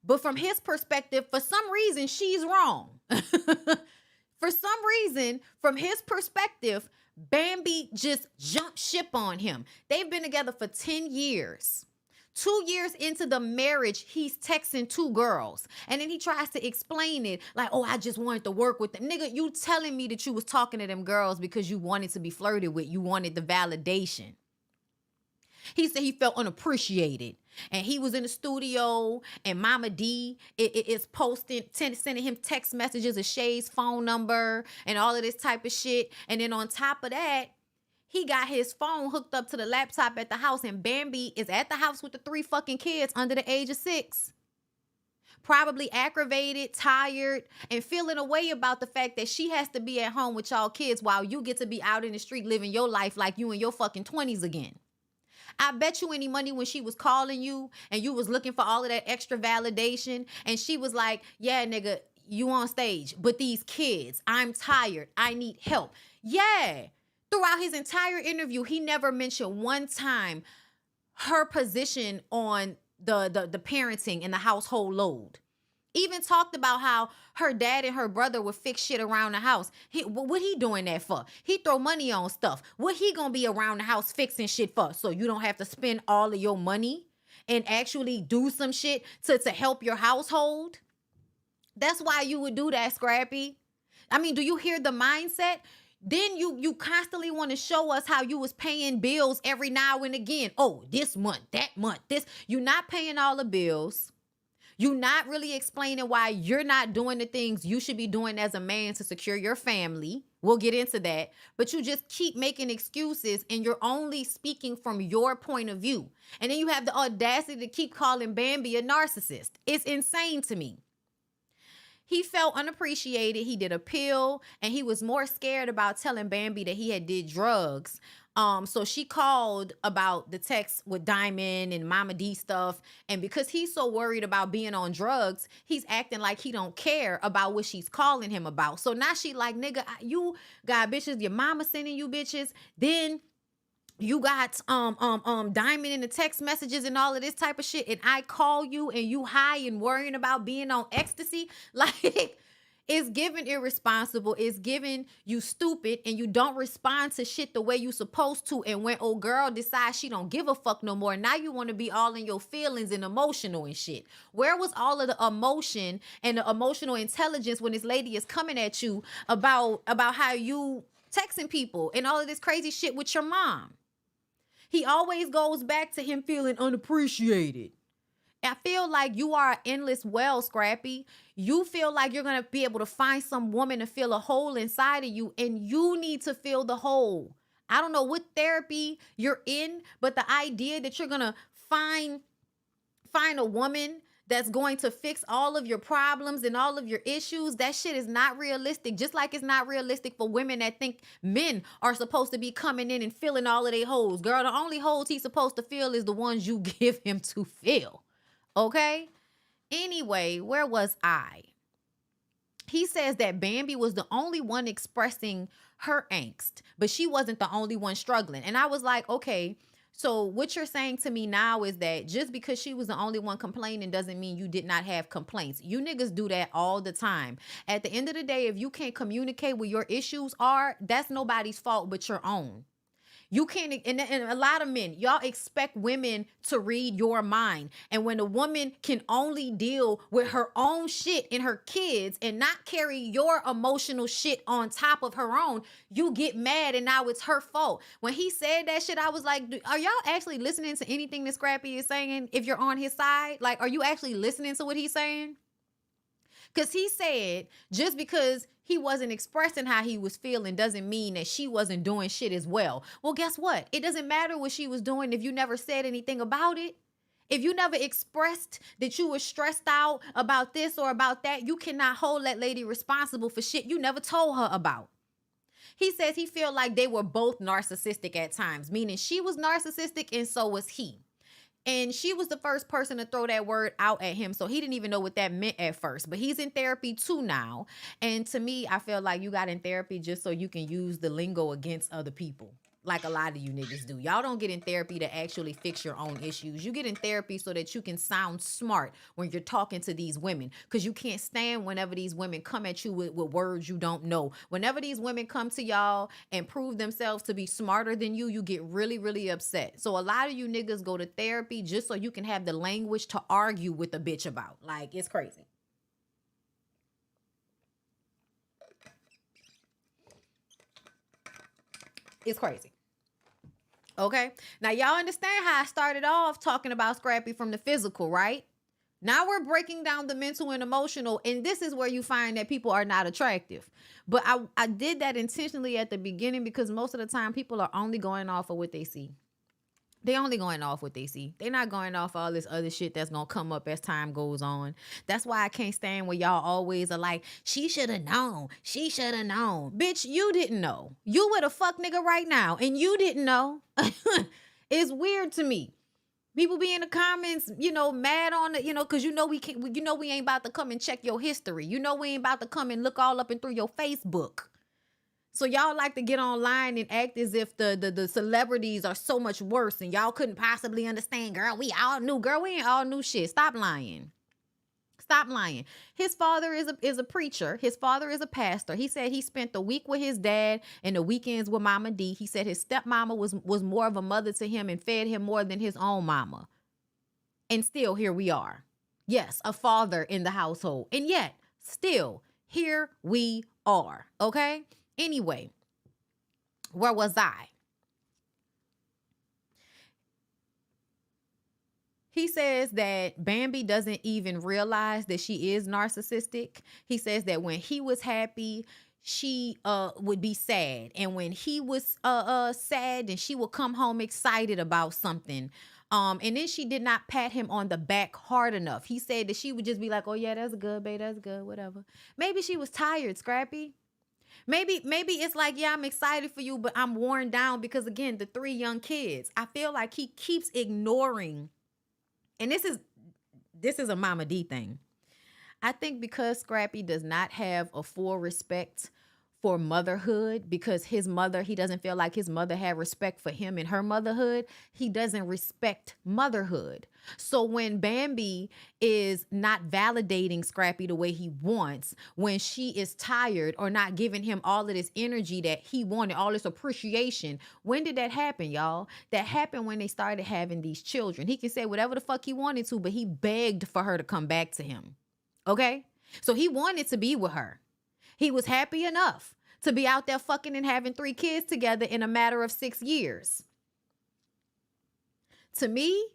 But from his perspective, for some reason, she's wrong. For some reason, from his perspective, Bambi just jumped ship on him. They've been together for 10 years. 2 years into the marriage, he's texting 2 girls. And then he tries to explain it like, oh, I just wanted to work with them. Nigga, you telling me that you was talking to them girls because you wanted to be flirted with. You wanted the validation. He said he felt unappreciated. And he was in the studio, and Mama D is posting, sending him text messages of Shay's phone number and all of this type of shit. And then on top of that, he got his phone hooked up to the laptop at the house, and Bambi is at the house with the 3 fucking kids under the age of 6. Probably aggravated, tired, and feeling a way about the fact that she has to be at home with y'all kids while you get to be out in the street living your life like you in your fucking 20s again. I bet you any money when she was calling you and you was looking for all of that extra validation, and she was like, yeah, nigga, you on stage, but these kids, I'm tired, I need help. Yeah. Throughout his entire interview, he never mentioned one time her position on the parenting and the household load. Even talked about how her dad and her brother would fix shit around the house. What he doing that for? He throw money on stuff. What he gonna be around the house fixing shit for? So you don't have to spend all of your money and actually do some shit to help your household? That's why you would do that, Scrappy. I mean, do you hear the mindset? Then you constantly want to show us how you was paying bills every now and again. Oh, this month, that month, this. You're not paying all the bills. You're not really explaining why you're not doing the things you should be doing as a man to secure your family. We'll get into that. But you just keep making excuses, and you're only speaking from your point of view. And then you have the audacity to keep calling Bambi a narcissist. It's insane to me. He felt unappreciated. He did a pill, and he was more scared about telling Bambi that he had did drugs. So she called about the text with Diamond and Mama D stuff. And because he's so worried about being on drugs, he's acting like he don't care about what she's calling him about. So now she like, nigga, you got bitches, your mama sending you bitches. Then you got Diamond in the text messages and all of this type of shit, and I call you and you high and worrying about being on ecstasy. Like, it's given irresponsible. It's given you stupid, and you don't respond to shit the way you supposed to. And when old girl decides she don't give a fuck no more, now you want to be all in your feelings and emotional and shit. Where was all of the emotion and the emotional intelligence when this lady is coming at you about how you texting people and all of this crazy shit with your mom? He always goes back to him feeling unappreciated. I feel like you are an endless well, Scrappy. You feel like you're going to be able to find some woman to fill a hole inside of you, and you need to fill the hole. I don't know what therapy you're in, but the idea that you're going to find a woman that's going to fix all of your problems and all of your issues, that shit is not realistic. Just like it's not realistic for women that think men are supposed to be coming in and filling all of their holes. Girl, the only holes he's supposed to fill is the ones you give him to fill. Okay? Anyway, where was I? He says that Bambi was the only one expressing her angst, but she wasn't the only one struggling. And I was like, okay, so what you're saying to me now is that just because she was the only one complaining doesn't mean you did not have complaints. You niggas do that all the time. At the end of the day, if you can't communicate what your issues are, that's nobody's fault but your own. You can't, and a lot of men, y'all expect women to read your mind. And when a woman can only deal with her own shit and her kids and not carry your emotional shit on top of her own, you get mad and now it's her fault. When he said that shit, I was like, are y'all actually listening to anything that Scrappy is saying if you're on his side? Like, are you actually listening to what he's saying? Because he said just because he wasn't expressing how he was feeling doesn't mean that she wasn't doing shit as well. Well, guess what? It doesn't matter what she was doing if you never said anything about it. If you never expressed that you were stressed out about this or about that, you cannot hold that lady responsible for shit you never told her about. He says he felt like they were both narcissistic at times, meaning she was narcissistic and so was he. And she was the first person to throw that word out at him, so he didn't even know what that meant at first. But he's in therapy too now. And to me, I feel like you got in therapy just so you can use the lingo against other people, like a lot of you niggas do. Y'all don't get in therapy to actually fix your own issues. You get in therapy so that you can sound smart when you're talking to these women, because you can't stand whenever these women come at you with words you don't know. Whenever these women come to y'all and prove themselves to be smarter than you, you get really, really upset. So a lot of you niggas go to therapy just so you can have the language to argue with a bitch about. Like, it's crazy. It's crazy. Okay. Now, y'all understand how I started off talking about Scrappy from the physical, right? Now we're breaking down the mental and emotional, and this is where you find that people are not attractive. But I did that intentionally at the beginning because most of the time people are only going off of what they see. They only going off what they see. They're not going off all this other shit that's gonna come up as time goes on. That's why I can't stand when y'all always are like, she should have known. She should have known. Bitch, you didn't know. You with a fuck nigga right now, and you didn't know. It's weird to me. People be in the comments, mad on it, because we can't, we ain't about to come and check your history. We ain't about to come and look all up and through your Facebook. So y'all like to get online and act as if the celebrities are so much worse and y'all couldn't possibly understand. Girl, we all knew. Girl, we ain't all knew shit. Stop lying. Stop lying. His father is a preacher. His father is a pastor. He said he spent the week with his dad and the weekends with Mama D. He said his stepmama was more of a mother to him and fed him more than his own mama. And still here we are. Yes, a father in the household. And yet, still, here we are. Okay? Anyway, where was I? He says that Bambi doesn't even realize that she is narcissistic. He says that when he was happy, she would be sad. And when he was sad, then she would come home excited about something. And then she did not pat him on the back hard enough. He said that she would just be like, oh yeah, that's good, babe, that's good, whatever. Maybe she was tired, Scrappy. Maybe it's like, yeah, I'm excited for you, but I'm worn down because, again, the 3 young kids. I feel like he keeps ignoring, and this is a Mama D thing. I think because Scrappy does not have a full respect for motherhood, because his mother, he doesn't feel like his mother had respect for him in her motherhood, he doesn't respect motherhood. So when Bambi is not validating Scrappy the way he wants, when she is tired or not giving him all of this energy that he wanted, all this appreciation, when did that happen, y'all? That happened when they started having these children. He can say whatever the fuck he wanted to, but he begged for her to come back to him. Okay? So he wanted to be with her. He was happy enough to be out there fucking and having 3 kids together in a matter of 6 years. To me,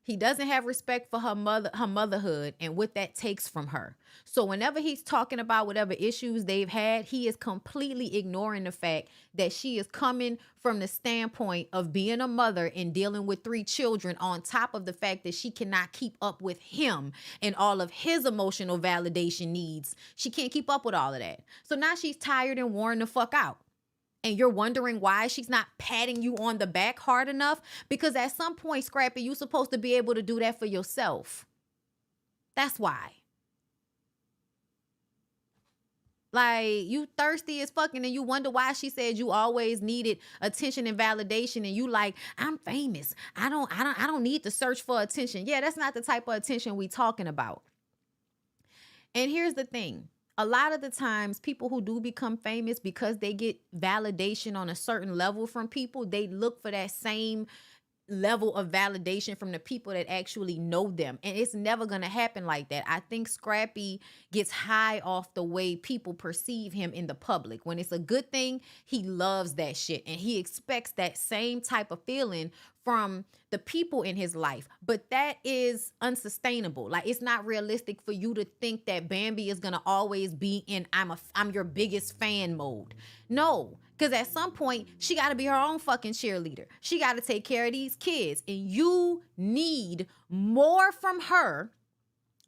he doesn't have respect for her motherhood and what that takes from her. So whenever he's talking about whatever issues they've had, he is completely ignoring the fact that she is coming from the standpoint of being a mother and dealing with 3 children, on top of the fact that she cannot keep up with him and all of his emotional validation needs. She can't keep up with all of that. So now she's tired and worn the fuck out. And you're wondering why she's not patting you on the back hard enough? Because at some point, Scrappy, you're supposed to be able to do that for yourself. That's why. Like, you thirsty as fucking, and you wonder why she said you always needed attention and validation, and you like, I'm famous. I don't need to search for attention. Yeah, that's not the type of attention we talking about. And here's the thing. A lot of the times, people who do become famous, because they get validation on a certain level from people, they look for that same level of validation from the people that actually know them. And it's never going to happen like that. I think Scrappy gets high off the way people perceive him in the public. When it's a good thing, he loves that shit. And he expects that same type of feeling from the people in his life. But that is unsustainable. Like, it's not realistic for you to think that Bambi is going to always be in I'm your biggest fan mode. No. Because at some point, she got to be her own fucking cheerleader. She got to take care of these kids. And you need more from her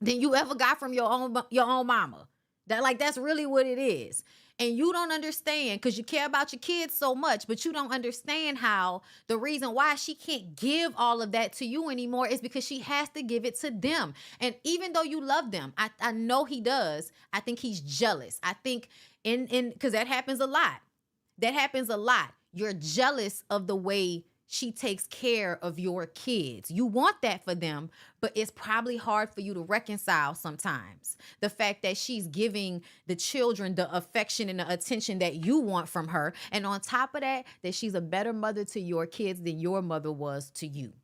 than you ever got from your own mama. That's really what it is. And you don't understand, because you care about your kids so much, but you don't understand how the reason why she can't give all of that to you anymore is because she has to give it to them. And even though you love them, I know he does, I think he's jealous. I think because that happens a lot. That happens a lot. You're jealous of the way she takes care of your kids. You want that for them, but it's probably hard for you to reconcile sometimes. The fact that she's giving the children the affection and the attention that you want from her. And on top of that she's a better mother to your kids than your mother was to you.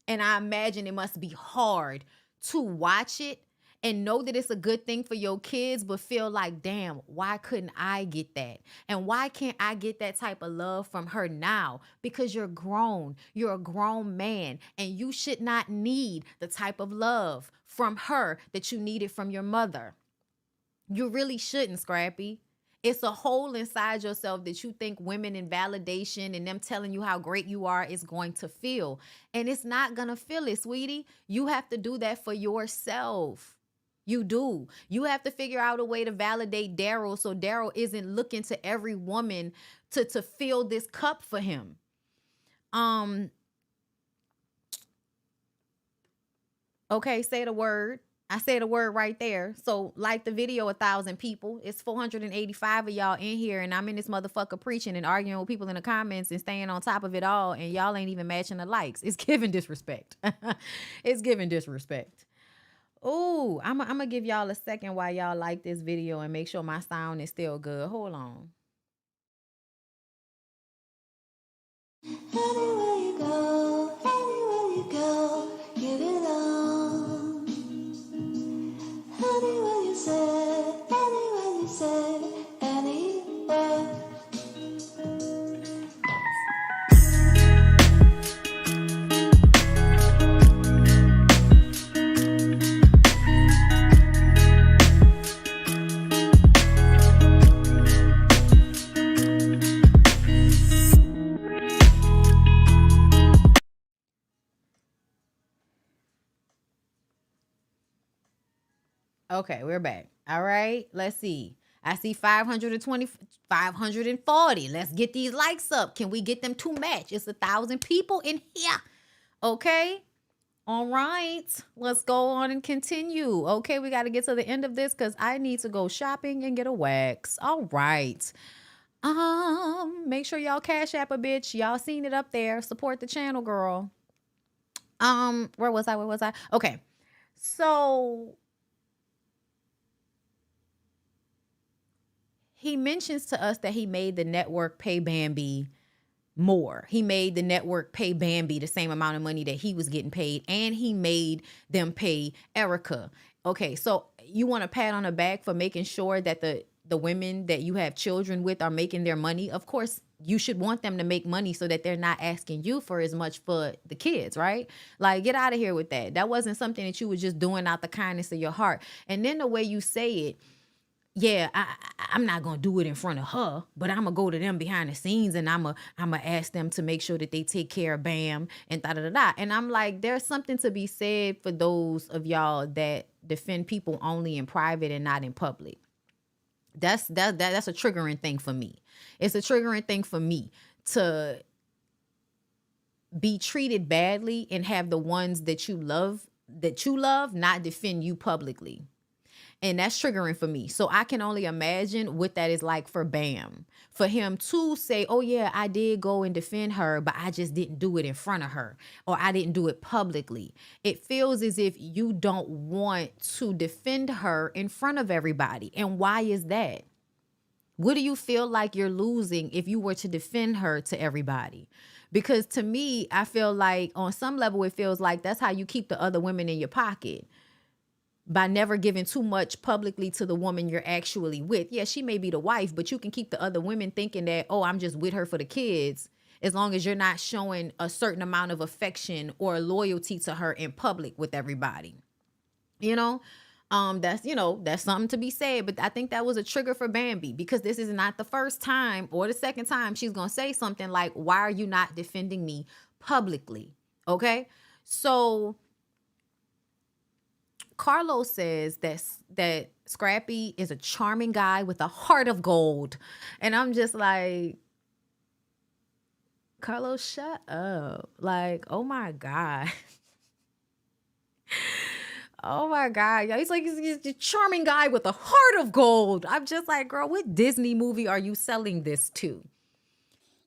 And I imagine it must be hard to watch it and know that it's a good thing for your kids, but feel like, damn, why couldn't I get that? And why can't I get that type of love from her now? Because you're grown. You're a grown man, and you should not need the type of love from her that you needed from your mother. You really shouldn't, Scrappy. It's a hole inside yourself that you think women and validation and them telling you how great you are is going to fill. And it's not going to fill it, sweetie. You have to do that for yourself. You do. You have to figure out a way to validate Daryl so Daryl isn't looking to every woman to fill this cup for him. Okay, say the word. I said a word right there. So like the video 1,000 people. It's 485 of y'all in here, and I'm in this motherfucker preaching and arguing with people in the comments and staying on top of it all, and y'all ain't even matching the likes. It's giving disrespect. It's giving disrespect. Ooh, I'm gonna give y'all a second while y'all like this video and make sure my sound is still good. Hold on.
Anywhere you go, you belong. Anywhere you say, anywhere.
Okay, we're back. All right, let's see. I see 520, 540. Let's get these likes up. Can we get them to match? It's 1,000 people in here. Okay. All right. Let's go on and continue. Okay, we got to get to the end of this because I need to go shopping and get a wax. All right. Make sure y'all cash app a bitch. Y'all seen it up there. Support the channel, girl. Where was I? Okay. So he mentions to us that he made the network pay Bambi more. He made the network pay Bambi the same amount of money that he was getting paid, and he made them pay Erica. Okay, so you want a pat on the back for making sure that the women that you have children with are making their money. Of course, you should want them to make money so that they're not asking you for as much for the kids, right? Like, get out of here with that. That wasn't something that you were just doing out the kindness of your heart. And then the way you say it, yeah, I'm not going to do it in front of her, but I'm going to go to them behind the scenes and I'm going to ask them to make sure that they take care of Bam and da-da-da-da. And I'm like, there's something to be said for those of y'all that defend people only in private and not in public. That's a triggering thing for me. It's a triggering thing for me to be treated badly and have the ones that you love not defend you publicly. And that's triggering for me. So I can only imagine what that is like for Bam. For him to say, oh yeah, I did go and defend her, but I just didn't do it in front of her, or I didn't do it publicly. It feels as if you don't want to defend her in front of everybody. And why is that? What do you feel like you're losing if you were to defend her to everybody? Because to me, I feel like on some level, it feels like that's how you keep the other women in your pocket. By never giving too much publicly to the woman you're actually with. Yeah, she may be the wife, but you can keep the other women thinking that, oh, I'm just with her for the kids, as long as you're not showing a certain amount of affection or loyalty to her in public with everybody. You know, that's something to be said. But I think that was a trigger for Bambi, because this is not the first time or the second time she's going to say something like, why are you not defending me publicly? Okay, so Carlos says that Scrappy is a charming guy with a heart of gold. And I'm just like, Carlos, shut up. Like, oh my God. Oh my God. He's like, he's a charming guy with a heart of gold. I'm just like, girl, what Disney movie are you selling this to?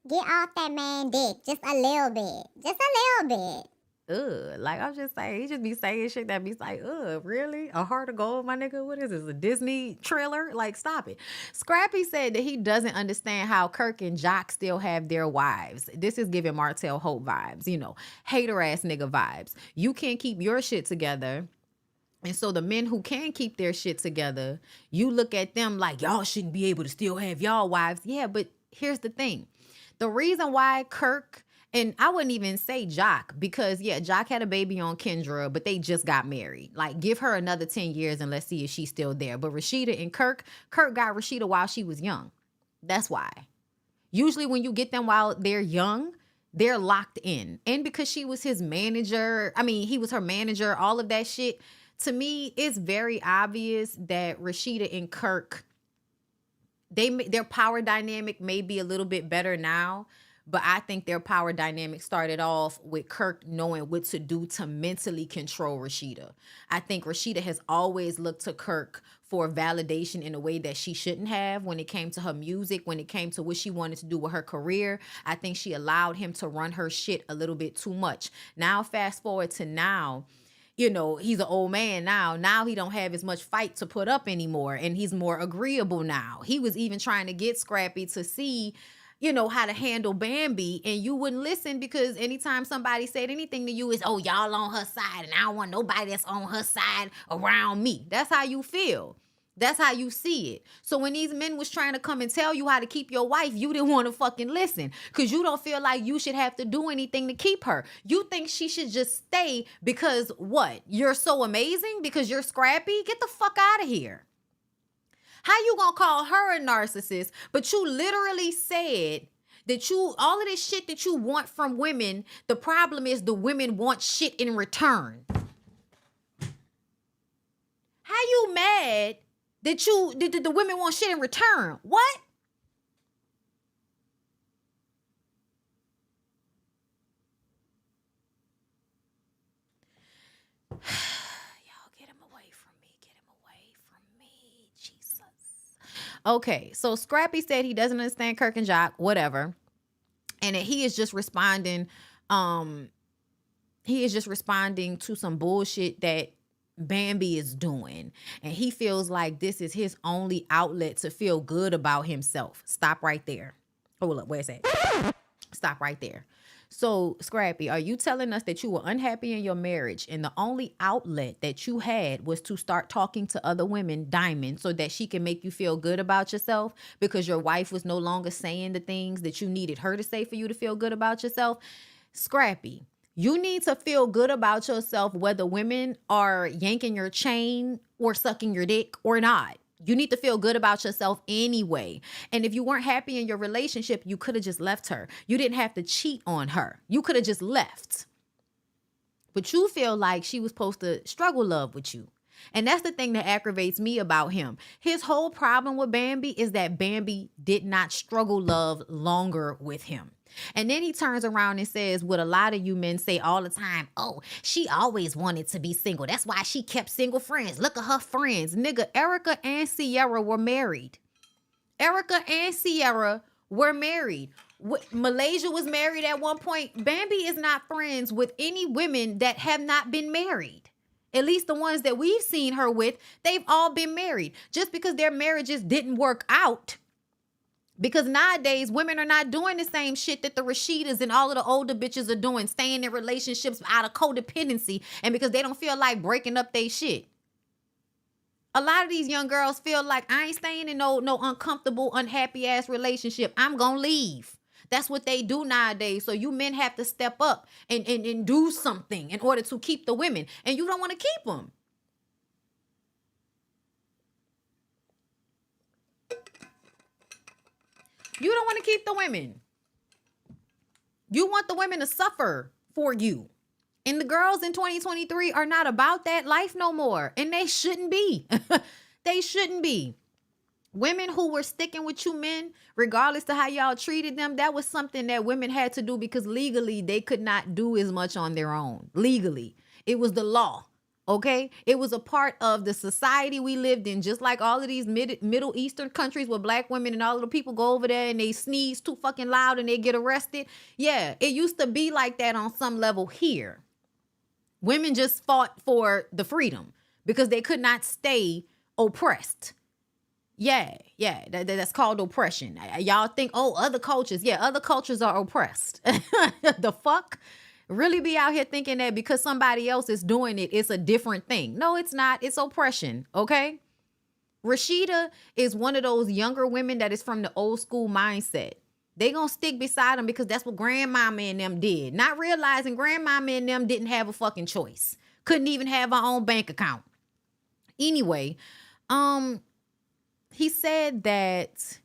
Get off that man dick just a little bit. Just a little bit.
Like, I'm just saying, he just be saying shit that be like, really? A heart of gold, my nigga? What is this, a Disney trailer? Like, stop it. Scrappy said that he doesn't understand how Kirk and Jock still have their wives. This is giving Martell Hope vibes, hater ass nigga vibes. You can't keep your shit together And so the men who can keep their shit together, you look at them like, y'all shouldn't be able to still have y'all wives. Yeah, but here's the thing. The reason why Kirk, and I wouldn't even say Jock, because yeah, Jock had a baby on Kendra, but they just got married. Like, give her another 10 years and let's see if she's still there. But Rashida and Kirk got Rashida while she was young. That's why. Usually when you get them while they're young, they're locked in. And because she was his manager, he was her manager, all of that shit. To me, it's very obvious that Rashida and Kirk, their power dynamic may be a little bit better now, but I think their power dynamic started off with Kirk knowing what to do to mentally control Rashida. I think Rashida has always looked to Kirk for validation in a way that she shouldn't have when it came to her music, when it came to what she wanted to do with her career. I think she allowed him to run her shit a little bit too much. Now, fast forward to now, you know, he's an old man now. Now he don't have as much fight to put up anymore, and he's more agreeable now. He was even trying to get Scrappy to see, you know, how to handle Bambi, and you wouldn't listen because anytime somebody said anything to you, it's, oh, y'all on her side, and I don't want nobody that's on her side around me. That's how you feel. That's how you see it. So when these men was trying to come and tell you how to keep your wife, you didn't want to fucking listen because you don't feel like you should have to do anything to keep her. You think she should just stay because what? You're so amazing? Because you're Scrappy? Get the fuck out of here. How you gonna call her a narcissist, but you literally said that all of this shit that you want from women, the problem is the women want shit in return. How you mad that the women want shit in return? What? Y'all get him away from me. Get him away from me. Jesus. Okay, so Scrappy said he doesn't understand Kirk and Jock, whatever. And that he is just responding, to some bullshit that Bambi is doing, and he feels like this is his only outlet to feel good about himself. Stop right there. Hold up, where's that? Stop right there. So, Scrappy, are you telling us that you were unhappy in your marriage and the only outlet that you had was to start talking to other women, Diamond, so that she can make you feel good about yourself because your wife was no longer saying the things that you needed her to say for you to feel good about yourself? Scrappy, you need to feel good about yourself whether women are yanking your chain or sucking your dick or not. You need to feel good about yourself anyway. And if you weren't happy in your relationship, you could have just left her. You didn't have to cheat on her. You could have just left. But you feel like she was supposed to struggle love with you. And that's the thing that aggravates me about him. His whole problem with Bambi is that Bambi did not struggle love longer with him. And then he turns around and says what a lot of you men say all the time. Oh, she always wanted to be single. That's why she kept single friends. Look at her friends. Nigga, Erica and Sierra were married. Erica and Sierra were married. Malaysia was married at one point. Bambi is not friends with any women that have not been married. At least the ones that we've seen her with, they've all been married. Just because their marriages didn't work out. Because nowadays, women are not doing the same shit that the Rashidas and all of the older bitches are doing, staying in relationships out of codependency and because they don't feel like breaking up their shit. A lot of these young girls feel like, I ain't staying in no uncomfortable, unhappy ass relationship. I'm gonna leave. That's what they do nowadays. So you men have to step up and do something in order to keep the women. And you don't want to keep them. You don't want to keep the women. You want the women to suffer for you. And the girls in 2023 are not about that life no more. And they shouldn't be. They shouldn't be. Women who were sticking with you men, regardless to how y'all treated them, that was something that women had to do because legally they could not do as much on their own. Legally. It was the law. Okay, it was a part of the society we lived in, just like all of these Middle Eastern countries where black women and all of the people go over there and they sneeze too fucking loud and they get arrested. Yeah, it used to be like that on some level here. Women just fought for the freedom because they could not stay oppressed. Yeah, that's called oppression. Y'all think, oh, other cultures. Yeah, other cultures are oppressed. The fuck? Really be out here thinking that because somebody else is doing it, it's a different thing. No, it's not. It's oppression, okay? Rashida is one of those younger women that is from the old school mindset. They gonna stick beside them because that's what grandmama and them did. Not realizing grandmama and them didn't have a fucking choice. Couldn't even have our own bank account. Anyway, he said that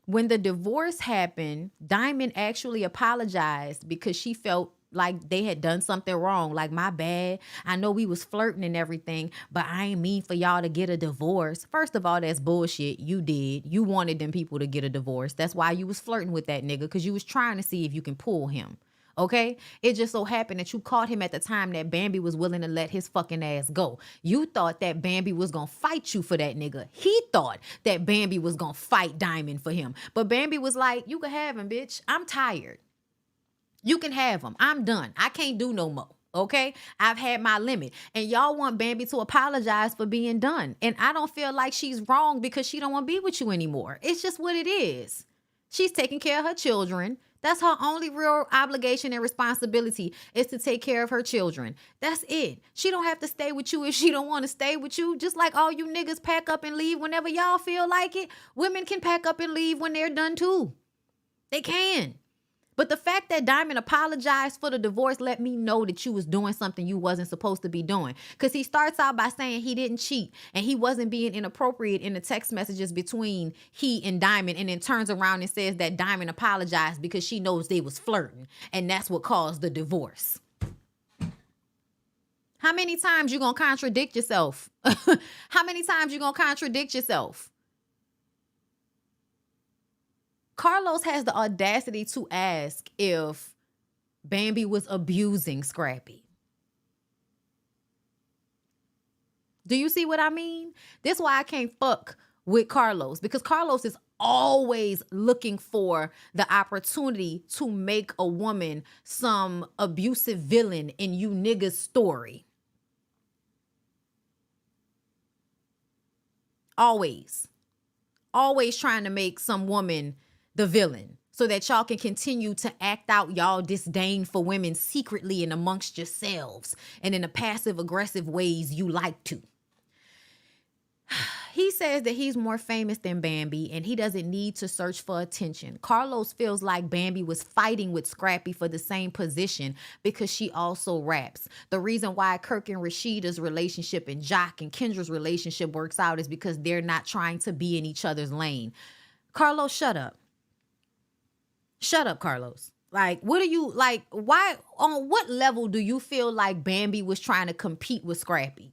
when the divorce happened, Diamond actually apologized because she felt like they had done something wrong. Like, my bad. I know we was flirting and everything, but I ain't mean for y'all to get a divorce. First of all, that's bullshit. You did. You wanted them people to get a divorce. That's why you was flirting with that nigga, because you was trying to see if you can pull him. Okay? It just so happened that you caught him at the time that Bambi was willing to let his fucking ass go. You thought that Bambi was gonna fight you for that nigga. He thought that Bambi was gonna fight Diamond for him. But Bambi was like, you can have him, bitch. I'm tired. You can have him. I'm done. I can't do no more. Okay? I've had my limit. And y'all want Bambi to apologize for being done. And I don't feel like she's wrong because she don't want to be with you anymore. It's just what it is. She's taking care of her children. That's her only real obligation and responsibility, is to take care of her children. That's it. She don't have to stay with you if she don't want to stay with you. Just like all you niggas pack up and leave whenever y'all feel like it. Women can pack up and leave when they're done too. They can. But the fact that Diamond apologized for the divorce let me know that you was doing something you wasn't supposed to be doing. Because he starts out by saying he didn't cheat and he wasn't being inappropriate in the text messages between he and Diamond, and then turns around and says that Diamond apologized because she knows they was flirting, and that's what caused the divorce. How many times you gonna contradict yourself? How many times you gonna contradict yourself? Carlos has the audacity to ask if Bambi was abusing Scrappy. Do you see what I mean? This is why I can't fuck with Carlos, because Carlos is always looking for the opportunity to make a woman some abusive villain in you niggas' story. Always. Always trying to make some woman the villain so that y'all can continue to act out y'all disdain for women secretly and amongst yourselves and in the passive aggressive ways you like to. He says that he's more famous than Bambi and he doesn't need to search for attention. Carlos feels like Bambi was fighting with Scrappy for the same position because she also raps. The reason why Kirk and Rashida's relationship and Jock and Kendra's relationship works out is because they're not trying to be in each other's lane. Carlos, shut up. Shut up, Carlos. Like, what are you, like, why, on what level do you feel like Bambi was trying to compete with Scrappy?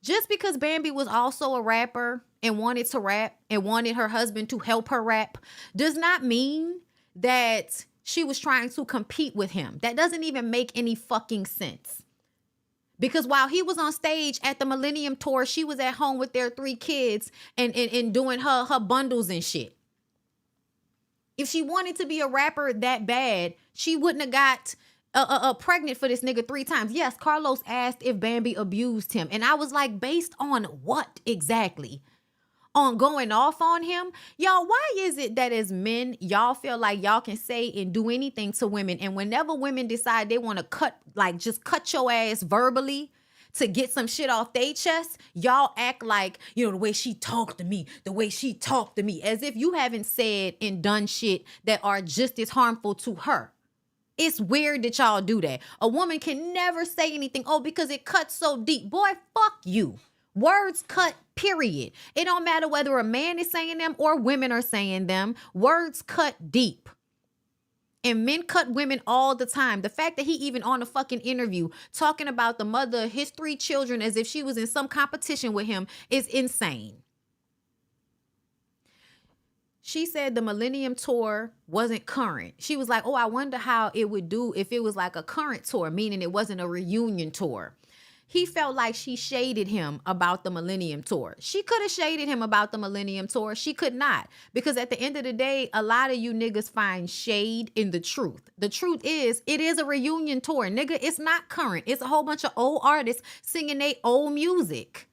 Just because Bambi was also a rapper and wanted to rap and wanted her husband to help her rap does not mean that she was trying to compete with him. That doesn't even make any fucking sense. Because while he was on stage at the Millennium Tour, she was at home with their 3 kids and doing her bundles and shit. If she wanted to be a rapper that bad, she wouldn't have got pregnant for this nigga 3 times. Yes, Carlos asked if Bambi abused him. And I was like, based on what exactly? On going off on him? Y'all, why is it that as men, y'all feel like y'all can say and do anything to women, and whenever women decide they want to just cut your ass verbally to get some shit off their chest, y'all act like, you know, the way she talked to me, as if you haven't said and done shit that are just as harmful to her. It's weird that y'all do that. A woman can never say anything, oh, because it cuts so deep. Boy, fuck you. Words cut, period. It don't matter whether a man is saying them or women are saying them. Words cut deep. And men cut women all the time. The fact that he even on a fucking interview talking about the mother of his 3 children as if she was in some competition with him is insane. She said the Millennium Tour wasn't current. She was like, oh, I wonder how it would do if it was like a current tour, meaning it wasn't a reunion tour. He felt like she shaded him about the Millennium Tour. She could have shaded him about the Millennium Tour. She could not. Because at the end of the day, a lot of you niggas find shade in the truth. The truth is, it is a reunion tour. Nigga, it's not current. It's a whole bunch of old artists singing their old music.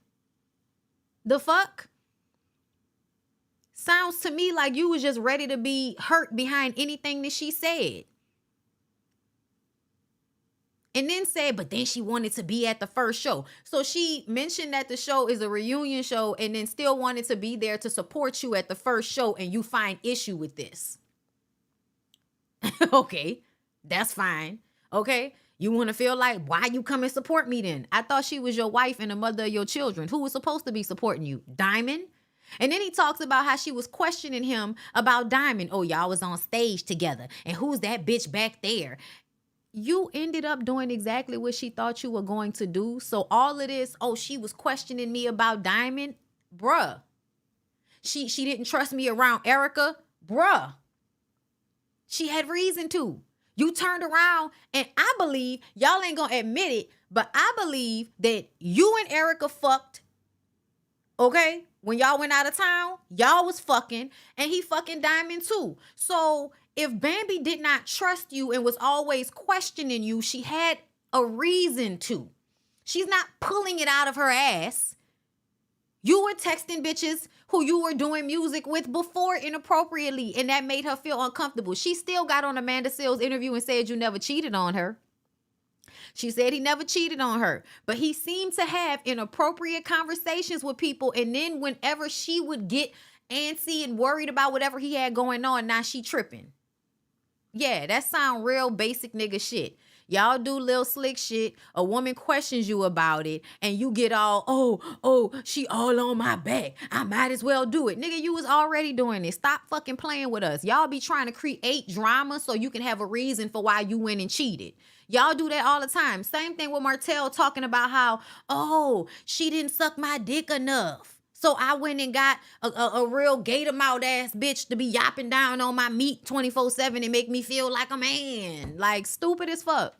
The fuck? Sounds to me like you was just ready to be hurt behind anything that she said. And then said, but then she wanted to be at the first show. So she mentioned that the show is a reunion show and then still wanted to be there to support you at the first show, and you find issue with this. Okay, that's fine. Okay, you want to feel like, why you come and support me then? I thought she was your wife and the mother of your children. Who was supposed to be supporting you? Diamond? And then he talks about how she was questioning him about Diamond. Oh, y'all was on stage together. And who's that bitch back there? You ended up doing exactly what she thought you were going to do. So all of this, oh, she was questioning me about Diamond. Bruh. She didn't trust me around Erica. Bruh. She had reason to. You turned around, and I believe, y'all ain't gonna admit it, but I believe that you and Erica fucked. Okay? When y'all went out of town, y'all was fucking, and he fucking Diamond too. So if Bambi did not trust you and was always questioning you, she had a reason to. She's not pulling it out of her ass. You were texting bitches who you were doing music with before inappropriately, and that made her feel uncomfortable. She still got on Amanda Seales' interview and said you never cheated on her. She said he never cheated on her, but he seemed to have inappropriate conversations with people, and then whenever she would get antsy and worried about whatever he had going on, now she tripping. Yeah, that sound real basic nigga shit. Y'all do little slick shit. A woman questions you about it, and you get all, oh, she all on my back. I might as well do it. Nigga, you was already doing it. Stop fucking playing with us. Y'all be trying to create drama so you can have a reason for why you went and cheated. Y'all do that all the time. Same thing with Martell talking about how, oh, she didn't suck my dick enough. So I went and got a real gator mouth ass bitch to be yapping down on my meat 24/7 and make me feel like a man. Like, stupid as fuck.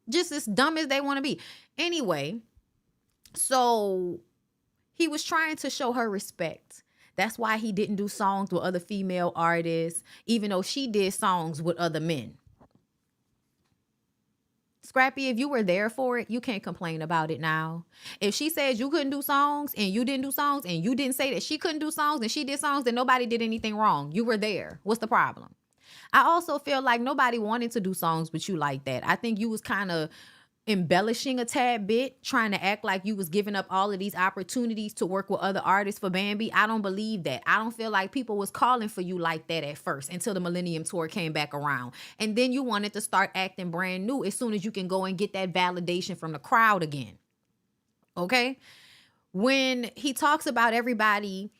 Just as dumb as they want to be. Anyway, so he was trying to show her respect. That's why he didn't do songs with other female artists, even though she did songs with other men. Scrappy, if you were there for it, you can't complain about it now. If she said you couldn't do songs and you didn't do songs and you didn't say that she couldn't do songs and she did songs, then nobody did anything wrong. You were there. What's the problem? I also feel like nobody wanted to do songs with you like that. I think you was kind of embellishing a tad bit, trying to act like you was giving up all of these opportunities to work with other artists for Bambi. I don't believe that. I don't feel like people was calling for you like that at first until the Millennium Tour came back around. And then you wanted to start acting brand new as soon as you can go and get that validation from the crowd again. Okay? When he talks about everybody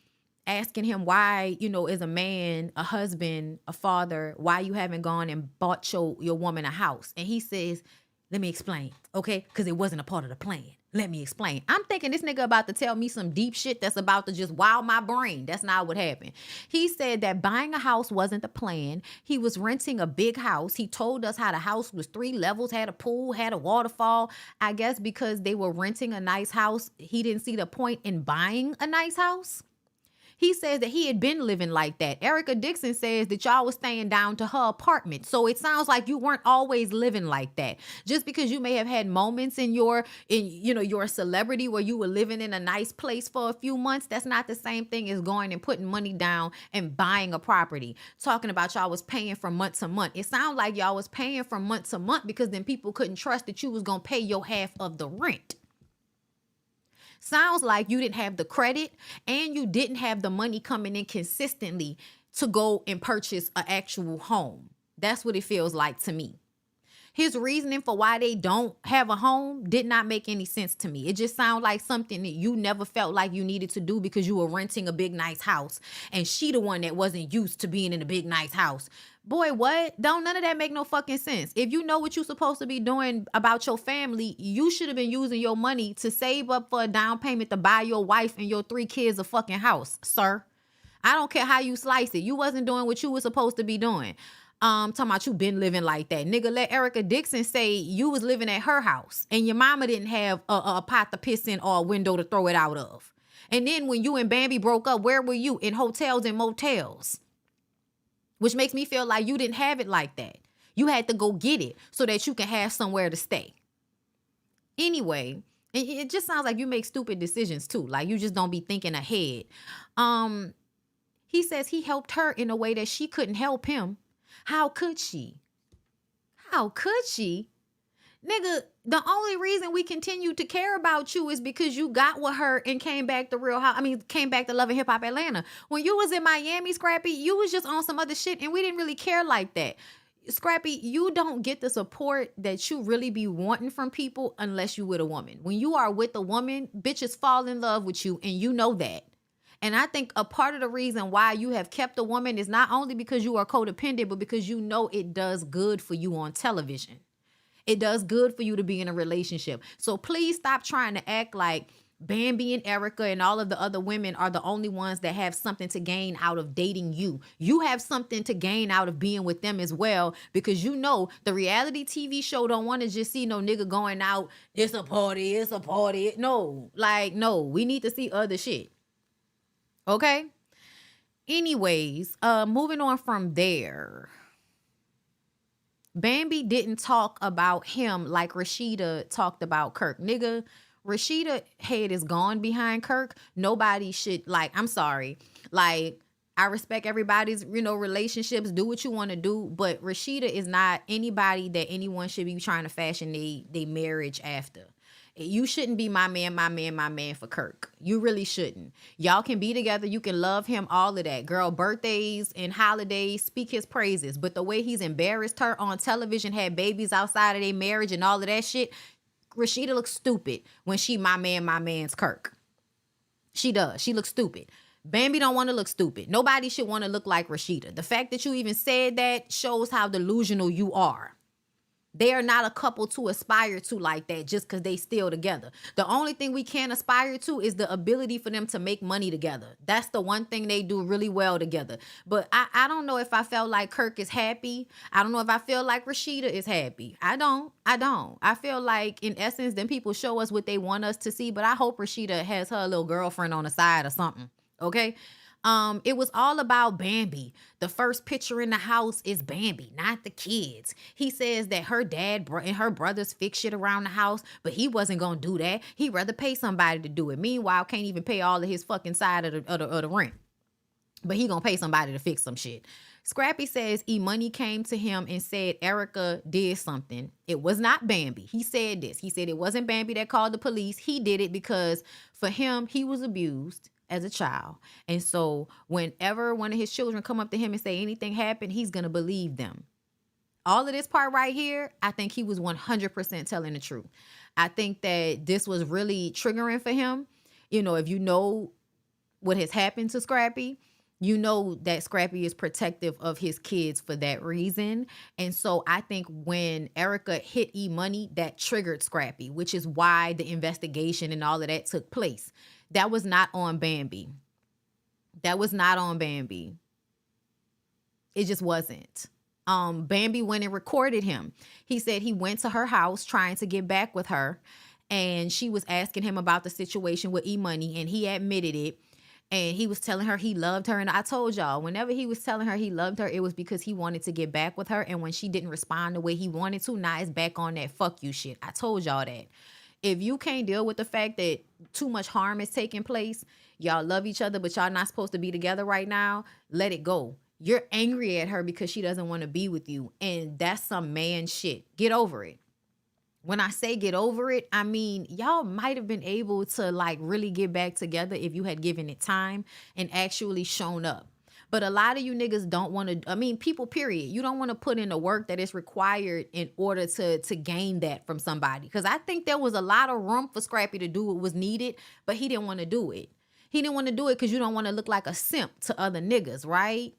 asking him why, as a man, a husband, a father, why you haven't gone and bought your woman a house. And he says, let me explain, okay? Because it wasn't a part of the plan. Let me explain. I'm thinking this nigga about to tell me some deep shit that's about to just wow my brain. That's not what happened. He said that buying a house wasn't the plan. He was renting a big house. He told us how the house was 3 levels, had a pool, had a waterfall. I guess because they were renting a nice house, he didn't see the point in buying a nice house. He says that he had been living like that. Erica Dixon says that y'all was staying down to her apartment. So it sounds like you weren't always living like that. Just because you may have had moments in your celebrity where you were living in a nice place for a few months, that's not the same thing as going and putting money down and buying a property. Talking about y'all was paying from month to month. It sounds like y'all was paying from month to month because then people couldn't trust that you was going to pay your half of the rent. Sounds like you didn't have the credit and you didn't have the money coming in consistently to go and purchase an actual home. That's what it feels like to me. His reasoning for why they don't have a home did not make any sense to me. It just sounds like something that you never felt like you needed to do because you were renting a big, nice house. And she the one that wasn't used to being in a big, nice house. Boy, what? Don't none of that make no fucking sense. If you know what you're supposed to be doing about your family, you should have been using your money to save up for a down payment to buy your wife and your 3 kids a fucking house, sir. I don't care how you slice it. You wasn't doing what you were supposed to be doing. Talking about you been living like that. Nigga, let Erica Dixon say you was living at her house and your mama didn't have a pot to piss in or a window to throw it out of. And then when you and Bambi broke up, where were you? In hotels and motels. Which makes me feel like you didn't have it like that. You had to go get it so that you can have somewhere to stay. Anyway, it just sounds like you make stupid decisions too. Like you just don't be thinking ahead. He says he helped her in a way that she couldn't help him. How could she? How could she? Nigga, the only reason we continue to care about you is because you got with her and came back to came back to Love and Hip Hop Atlanta. When you was in Miami, Scrappy, you was just on some other shit and we didn't really care like that. Scrappy, you don't get the support that you really be wanting from people unless you with a woman. When you are with a woman, bitches fall in love with you and you know that. And I think a part of the reason why you have kept a woman is not only because you are codependent, but because you know it does good for you on television. It does good for you to be in a relationship. So please stop trying to act like Bambi and Erica and all of the other women are the only ones that have something to gain out of dating you. You have something to gain out of being with them as well, because you know the reality TV show don't want to just see no nigga going out, it's a party. No, no, we need to see other shit. Okay? Anyways, moving on from there. Bambi didn't talk about him like Rashida talked about Kirk. Nigga, Rashida head is gone behind Kirk. Nobody should, I'm sorry. I respect everybody's, relationships. Do what you want to do. But Rashida is not anybody that anyone should be trying to fashion their marriage after. You shouldn't be my man for Kirk. You really shouldn't. Y'all can be together. You can love him, all of that. Girl, birthdays and holidays, speak his praises. But the way he's embarrassed her on television, had babies outside of their marriage and all of that shit, Rashida looks stupid when she my man's Kirk. She does. She looks stupid. Bambi don't want to look stupid. Nobody should want to look like Rashida. The fact that you even said that shows how delusional you are. They are not a couple to aspire to like that just because they still together. The only thing we can aspire to is the ability for them to make money together. That's the one thing they do really well together. But I don't know if I felt like Kirk is happy. I don't know if I feel like Rashida is happy. I don't. I feel like, in essence, then people show us what they want us to see. But I hope Rashida has her little girlfriend on the side or something. Okay? It was all about Bambi. The first picture in the house is Bambi, not the kids. He says that her dad and her brothers fix shit around the house, but he wasn't gonna do that. He'd rather pay somebody to do it. Meanwhile, can't even pay all of his fucking side of the rent. But he gonna pay somebody to fix some shit. Scrappy says E-Money came to him and said Erica did something. It was not Bambi. He said this. He said it wasn't Bambi that called the police. He did it because for him, he was abused as a child. And so whenever one of his children come up to him and say anything happened, he's going to believe them. All of this part right here, I think he was 100% telling the truth. I think that this was really triggering for him. If you know what has happened to Scrappy, you know that Scrappy is protective of his kids for that reason. And so I think when Erica hit E-Money, that triggered Scrappy, which is why the investigation and all of that took place. That was not on Bambi. It just wasn't. Bambi went and recorded him. He said he went to her house trying to get back with her, and she was asking him about the situation with E-Money, and he admitted it. And he was telling her he loved her. And I told y'all, whenever he was telling her he loved her, it was because he wanted to get back with her. And when she didn't respond the way he wanted to, now it's back on that fuck you shit. I told y'all that. If you can't deal with the fact that too much harm is taking place, y'all love each other, but y'all not supposed to be together right now, let it go. You're angry at her because she doesn't want to be with you. And that's some man shit. Get over it. When I say get over it, I mean, y'all might have been able to really get back together if you had given it time and actually shown up. But a lot of you niggas don't want to, people, period. You don't want to put in the work that is required in order to gain that from somebody. Because I think there was a lot of room for Scrappy to do what was needed, but he didn't want to do it. He didn't want to do it because you don't want to look like a simp to other niggas, right?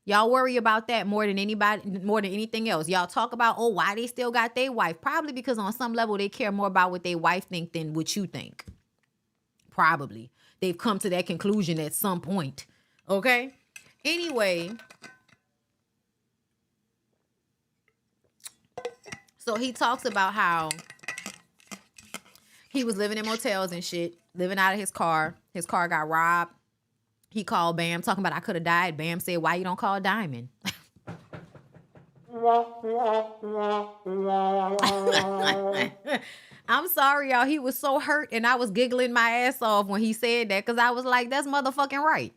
Y'all worry about that more than anything else. Y'all talk about, why they still got their wife. Probably because on some level they care more about what their wife think than what you think. Probably. They've come to that conclusion at some point. Okay? Anyway. So he talks about how he was living in motels and shit. Living out of his car. His car got robbed. He called Bam, talking about I could have died. Bam said, why you don't call Diamond? I'm sorry, y'all. He was so hurt, and I was giggling my ass off when he said that because I was like, that's motherfucking right.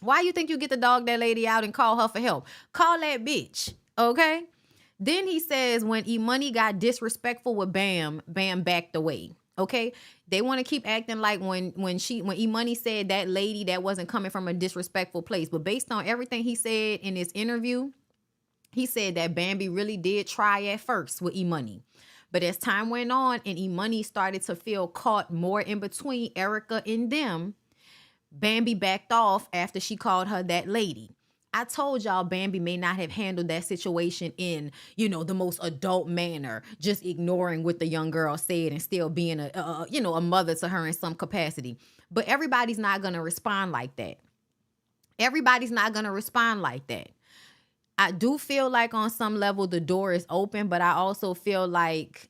Why you think you get to dog that lady out and call her for help? Call that bitch, okay? Then he says when E-Money got disrespectful with Bam, Bam backed away. Okay, they want to keep acting like when E-Money said that lady that wasn't coming from a disrespectful place. But based on everything he said in this interview, he said that Bambi really did try at first with E-Money. But as time went on and E-Money started to feel caught more in between Erica and them, Bambi backed off after she called her that lady. I told y'all Bambi may not have handled that situation in, the most adult manner, just ignoring what the young girl said and still being a mother to her in some capacity. But everybody's not going to respond like that. Everybody's not going to respond like that. I do feel like on some level the door is open, but I also feel like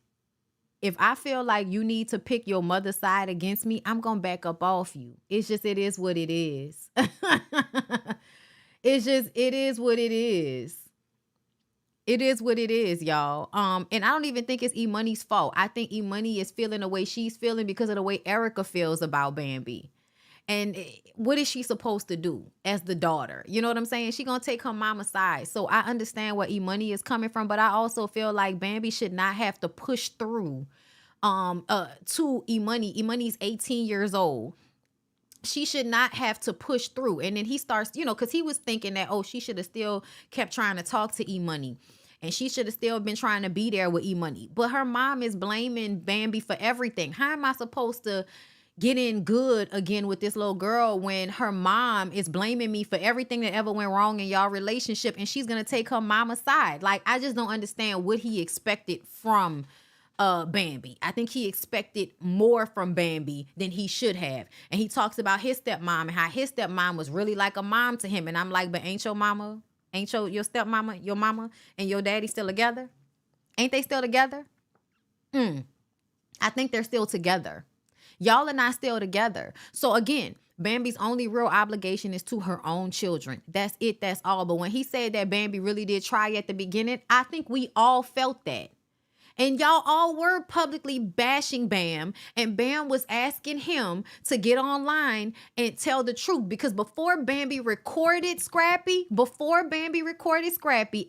if I feel like you need to pick your mother's side against me, I'm going to back up off you. It's just, it is what it is. It's just, it is what it is. It is what it is, y'all. And I don't even think it's E-Money's fault. I think E-Money is feeling the way she's feeling because of the way Erica feels about Bambi. And what is she supposed to do as the daughter? You know what I'm saying? She gonna take her mama's side. So I understand where E-Money is coming from, but I also feel like Bambi should not have to push through to E-Money. E-Money's 18 years old. She should not have to push through. And then he starts, because he was thinking that, she should have still kept trying to talk to E-Money. And she should have still been trying to be there with E-Money. But her mom is blaming Bambi for everything. How am I supposed to get in good again with this little girl when her mom is blaming me for everything that ever went wrong in y'all relationship and she's going to take her mama's side? Like, I just don't understand what he expected from Bambi. I think he expected more from Bambi than he should have. And he talks about his stepmom and how his stepmom was really like a mom to him. And I'm like, but ain't your stepmama, your mama and your daddy still together? Ain't they still together? I think they're still together. Y'all are not still together. So again, Bambi's only real obligation is to her own children. That's it. That's all. But when he said that Bambi really did try at the beginning, I think we all felt that. And y'all all were publicly bashing Bam, and Bam was asking him to get online and tell the truth. Because before Bambi recorded Scrappy,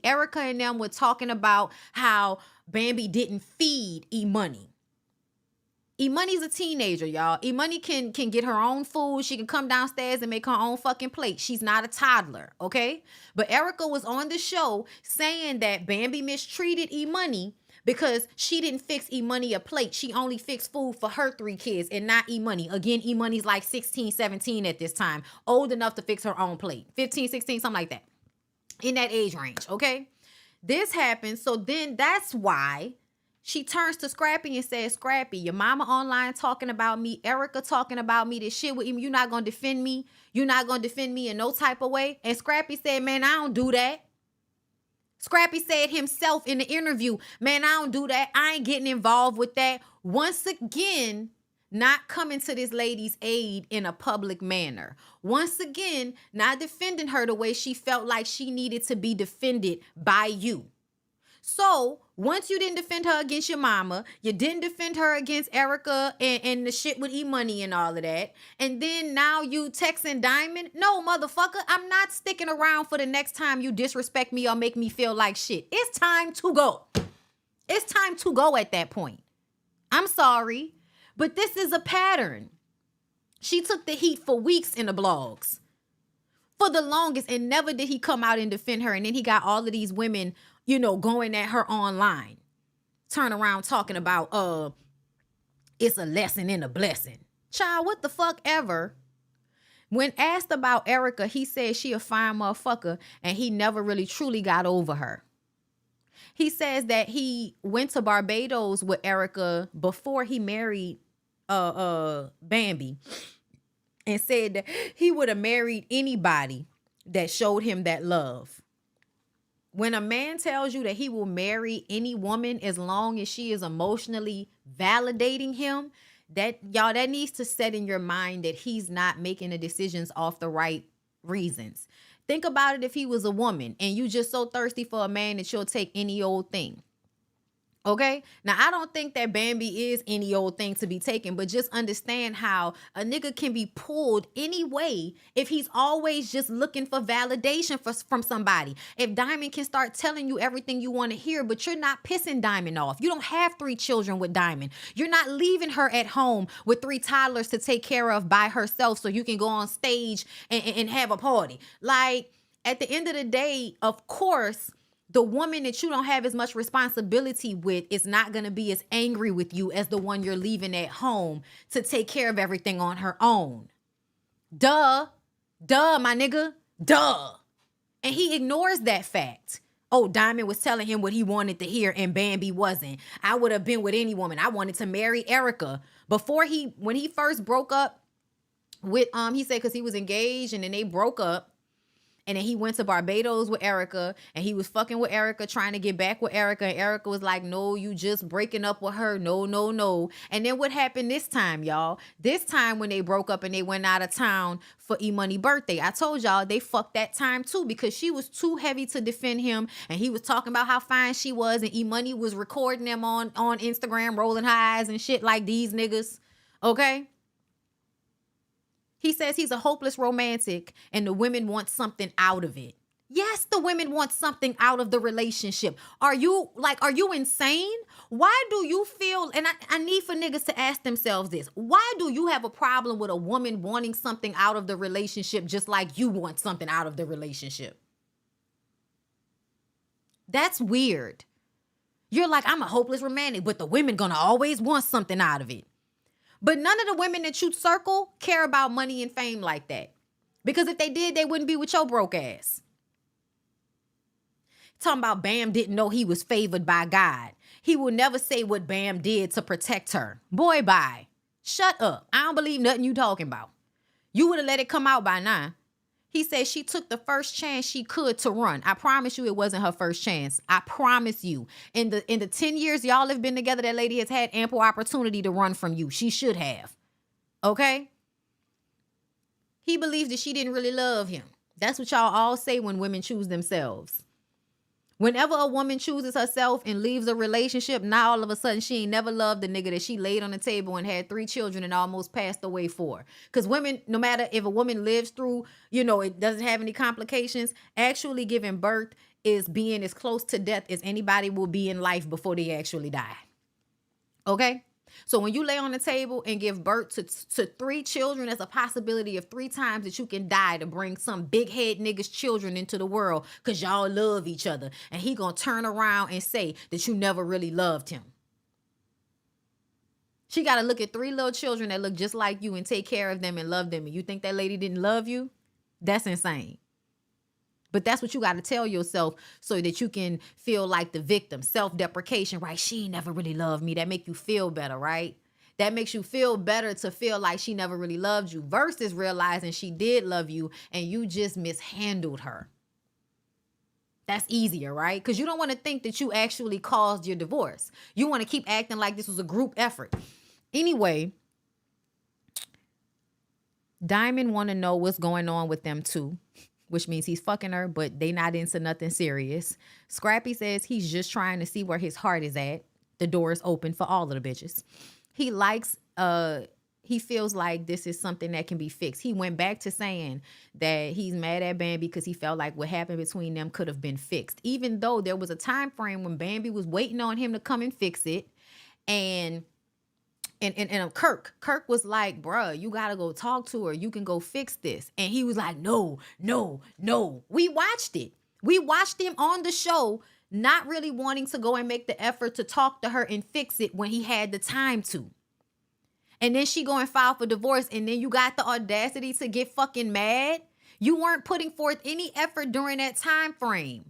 Erica and them were talking about how Bambi didn't feed E-Money. E-Money's a teenager, y'all. E-Money can get her own food. She can come downstairs and make her own fucking plate. She's not a toddler, okay? But Erica was on the show saying that Bambi mistreated E-Money because she didn't fix E-Money a plate. She only fixed food for her 3 kids and not E-Money. Again, E-Money's like 16, 17 at this time. Old enough to fix her own plate. 15, 16, something like that. In that age range, okay? This happens, so then that's why she turns to Scrappy and says, Scrappy, your mama online talking about me, Erica talking about me, this shit with him. You're not going to defend me? You're not going to defend me in no type of way? And Scrappy said, man, I don't do that. Scrappy said himself in the interview, man, I don't do that. I ain't getting involved with that. Once again, not coming to this lady's aid in a public manner. Once again, not defending her the way she felt like she needed to be defended by you. So once you didn't defend her against your mama, you didn't defend her against Erica and the shit with E-Money and all of that, and then now you texting Diamond? No, motherfucker, I'm not sticking around for the next time you disrespect me or make me feel like shit. It's time to go. It's time to go at that point. I'm sorry, but this is a pattern. She took the heat for weeks in the blogs. For the longest, and never did he come out and defend her. And then he got all of these women, going at her online. Turn around talking about, it's a lesson in a blessing. Child, what the fuck ever. When asked about Erica, he said she a fine motherfucker and he never really truly got over her. He says that he went to Barbados with Erica before he married Bambi, and said that he would have married anybody that showed him that love. When a man tells you that he will marry any woman as long as she is emotionally validating him, that needs to set in your mind that he's not making the decisions off the right reasons. Think about it if he was a woman and you just so thirsty for a man that you'll take any old thing. Okay? Now, I don't think that Bambi is any old thing to be taken, but just understand how a nigga can be pulled anyway if he's always just looking for validation from somebody. If Diamond can start telling you everything you want to hear, but you're not pissing Diamond off. You don't have 3 children with Diamond. You're not leaving her at home with 3 toddlers to take care of by herself so you can go on stage and have a party. Like, at the end of the day, of course, the woman that you don't have as much responsibility with is not going to be as angry with you as the one you're leaving at home to take care of everything on her own. Duh, my nigga, duh. And he ignores that fact. Oh, Diamond was telling him what he wanted to hear and Bambi wasn't. I would have been with any woman. I wanted to marry Erica. When he first broke up with, he said because he was engaged and then they broke up. And then he went to Barbados with Erica and he was fucking with Erica, trying to get back with Erica. And Erica was like, no, you just breaking up with her. No, no, no. And then what happened this time, y'all? This time when they broke up and they went out of town for E-Money's birthday, I told y'all they fucked that time too because she was too heavy to defend him. And he was talking about how fine she was. And E-Money was recording them on Instagram, rolling her eyes and shit like these niggas. Okay? He says he's a hopeless romantic and the women want something out of it. Yes, the women want something out of the relationship. Are you insane? Why do you feel, and I need for niggas to ask themselves this, why do you have a problem with a woman wanting something out of the relationship just like you want something out of the relationship? That's weird. You're like, I'm a hopeless romantic, but the women gonna always want something out of it. But none of the women that you circle care about money and fame like that. Because if they did, they wouldn't be with your broke ass. Talking about Bam didn't know he was favored by God. He will never say what Bam did to protect her. Boy, bye. Shut up. I don't believe nothing you talking about. You would have let it come out by now. He said she took the first chance she could to run. I promise you it wasn't her first chance. I promise you. In the 10 years y'all have been together, that lady has had ample opportunity to run from you. She should have. Okay? He believes that she didn't really love him. That's what y'all all say when women choose themselves. Whenever a woman chooses herself and leaves a relationship, now all of a sudden she ain't never loved the nigga that she laid on the table and had 3 children and almost passed away for. Because women, no matter if a woman lives through, it doesn't have any complications, actually giving birth is being as close to death as anybody will be in life before they actually die. Okay? So when you lay on the table and give birth to 3 children, there's a possibility of 3 times that you can die to bring some big head nigga's children into the world because y'all love each other. And he gonna turn around and say that you never really loved him. She got to look at 3 little children that look just like you and take care of them and love them. And you think that lady didn't love you? That's insane. But that's what you got to tell yourself so that you can feel like the victim. Self-deprecation, right? She never really loved me. That make you feel better, right? That makes you feel better to feel like she never really loved you versus realizing she did love you and you just mishandled her. That's easier, right? Because you don't want to think that you actually caused your divorce. You want to keep acting like this was a group effort. Anyway, Diamond want to know what's going on with them too, which means he's fucking her, but they not into nothing serious. Scrappy says he's just trying to see where his heart is at. The door is open for all of the bitches. He feels like this is something that can be fixed. He went back to saying that he's mad at Bambi because he felt like what happened between them could have been fixed, even though there was a time frame when Bambi was waiting on him to come and fix it. And Kirk was like, bruh, you got to go talk to her. You can go fix this. And he was like, no. We watched it. We watched him on the show, not really wanting to go and make the effort to talk to her and fix it when he had the time to. And then she go and file for divorce. And then you got the audacity to get fucking mad. You weren't putting forth any effort during that time frame.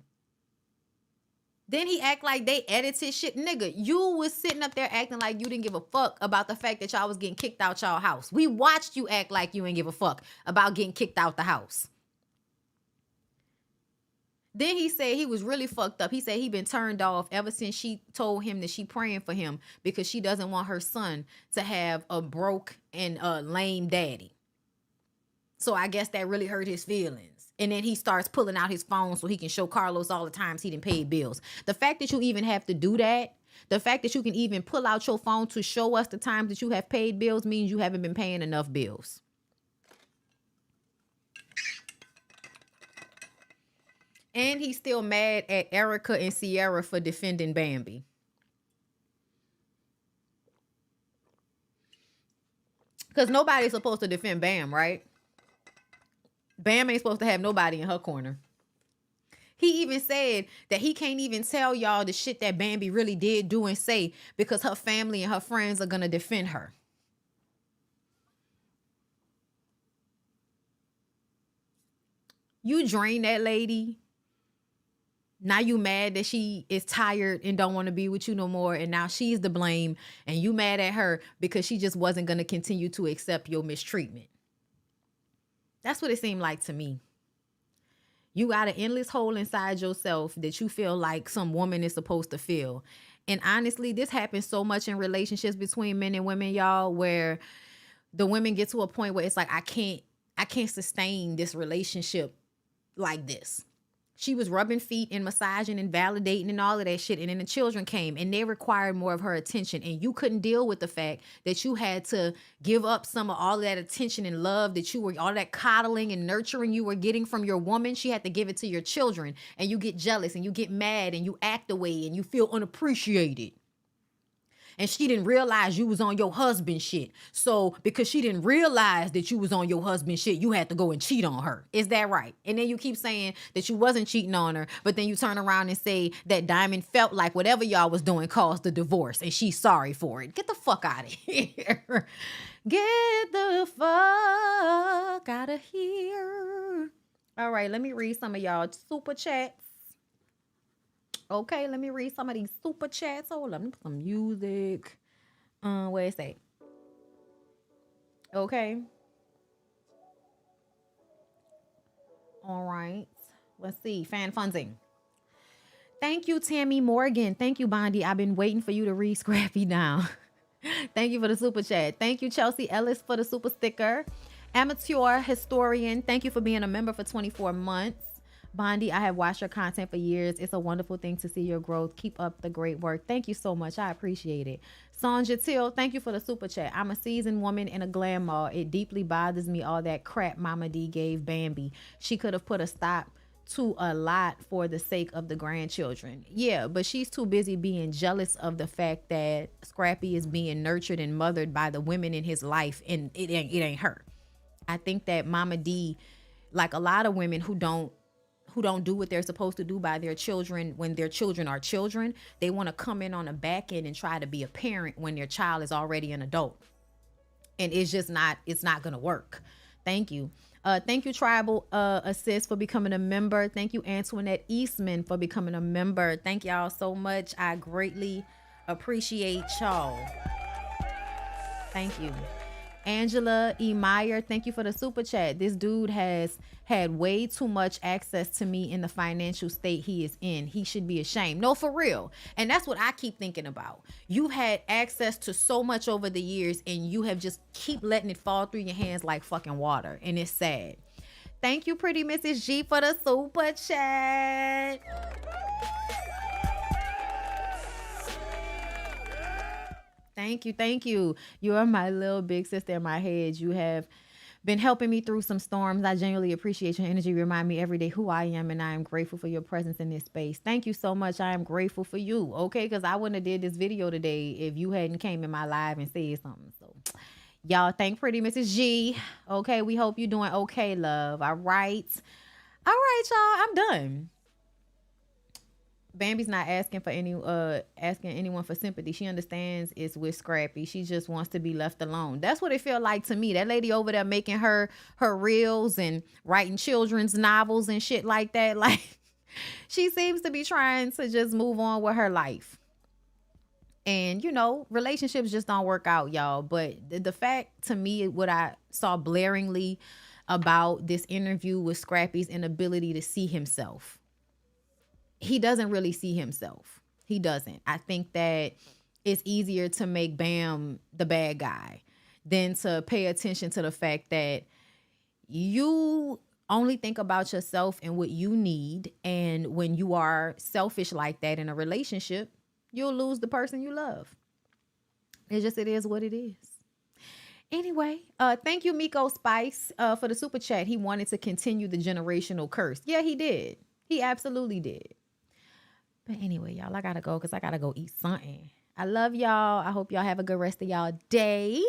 Then he act like they edited shit. Nigga, you was sitting up there acting like you didn't give a fuck about the fact that y'all was getting kicked out y'all house. We watched you act like you didn't give a fuck about getting kicked out the house. Then he said he was really fucked up. He said he been turned off ever since she told him that she praying for him because she doesn't want her son to have a broke and lame daddy. So I guess that really hurt his feelings. And then he starts pulling out his phone so he can show Carlos all the times he didn't pay bills. The fact that you even have to do that The fact that you can even pull out your phone to show us the times that you have paid bills means you haven't been paying enough bills. And he's still mad at Erica and Sierra for defending Bambi. Because nobody's supposed to defend Bam, right? Bam ain't supposed to have nobody in her corner. He even said that he can't even tell y'all the shit that Bambi really did do and say because her family and her friends are going to defend her. You drain that lady. Now you mad that she is tired and don't want to be with you no more. And now she's to blame. And you mad at her because she just wasn't going to continue to accept your mistreatment. That's what it seemed like to me. You got an endless hole inside yourself that you feel like some woman is supposed to fill. And honestly, this happens so much in relationships between men and women, y'all, where the women get to a point where it's like, I can't sustain this relationship like this. She was rubbing feet and massaging and validating and all of that shit. And then the children came and they required more of her attention. And you couldn't deal with the fact that you had to give up some of all of that attention and love that you were, all that coddling and nurturing you were getting from your woman. She had to give it to your children. And you get jealous and you get mad and you act away and you feel unappreciated. And she didn't realize you was on your husband's shit. So because she didn't realize that you was on your husband's shit, you had to go and cheat on her. Is that right? And then you keep saying that you wasn't cheating on her, but then you turn around and say that Diamond felt like whatever y'all was doing caused the divorce and she's sorry for it. Get the fuck out of here. Get the fuck out of here. All right, let me read some of y'all super chats. Okay, let me read some of these super chats. Hold on, let me put some music. Where is that? Okay. All right. Let's see. Fan funding. Thank you, Tammy Morgan. Thank you, Bondy. I've been waiting for you to read Scrappy now. Thank you for the super chat. Thank you, Chelsea Ellis, for the super sticker. Amateur Historian. Thank you for being a member for 24 months. Bondy, I have watched your content for years. It's a wonderful thing to see your growth. Keep up the great work. Thank you so much. I appreciate it. Sonja Till, thank you for the super chat. I'm a seasoned woman in a glam mall. It deeply bothers me all that crap Mama D gave Bambi. She could have put a stop to a lot for the sake of the grandchildren. Yeah, but she's too busy being jealous of the fact that Scrappy is being nurtured and mothered by the women in his life, and it ain't her. I think that Mama D, like a lot of women who don't do what they're supposed to do by their children when their children are children, they want to come in on the back end and try to be a parent when their child is already an adult. And it's not going to work. Thank you. Thank you, Tribal Assist, for becoming a member. Thank you, Antoinette Eastman, for becoming a member. Thank y'all so much. I greatly appreciate y'all. Thank you. Angela E. Meyer, thank you for the super chat. This dude has had way too much access to me in the financial state he is in. He should be ashamed. No, for real. And that's what I keep thinking about. You've had access to so much over the years and you have just keep letting it fall through your hands like fucking water. And it's sad. Thank you, pretty Mrs. G, for the super chat. Thank you. Thank you. You are my little big sister in my head. You have been helping me through some storms. I genuinely appreciate your energy. Remind me every day who I am, and I am grateful for your presence in this space. Thank you so much. I am grateful for you. Okay, because I wouldn't have did this video today if you hadn't came in my live and said something. So y'all thank pretty Mrs. G. Okay, we hope you're doing okay, love. All right. All right, y'all. I'm done. Bambi's not asking for anyone for sympathy. She understands it's with Scrappy. She just wants to be left alone. That's what it felt like to me. That lady over there making her reels and writing children's novels and shit like that. Like, she seems to be trying to just move on with her life. And, relationships just don't work out, y'all. But the fact to me, what I saw blaringly about this interview with Scrappy's inability to see himself. He doesn't really see himself. He doesn't. I think that it's easier to make Bam the bad guy than to pay attention to the fact that you only think about yourself and what you need. And when you are selfish like that in a relationship, you'll lose the person you love. It is what it is. Anyway, thank you, Miko Spice, for the super chat. He wanted to continue the generational curse. Yeah, he did. He absolutely did. But anyway, y'all, I gotta go because I gotta go eat something. I love y'all. I hope y'all have a good rest of y'all day.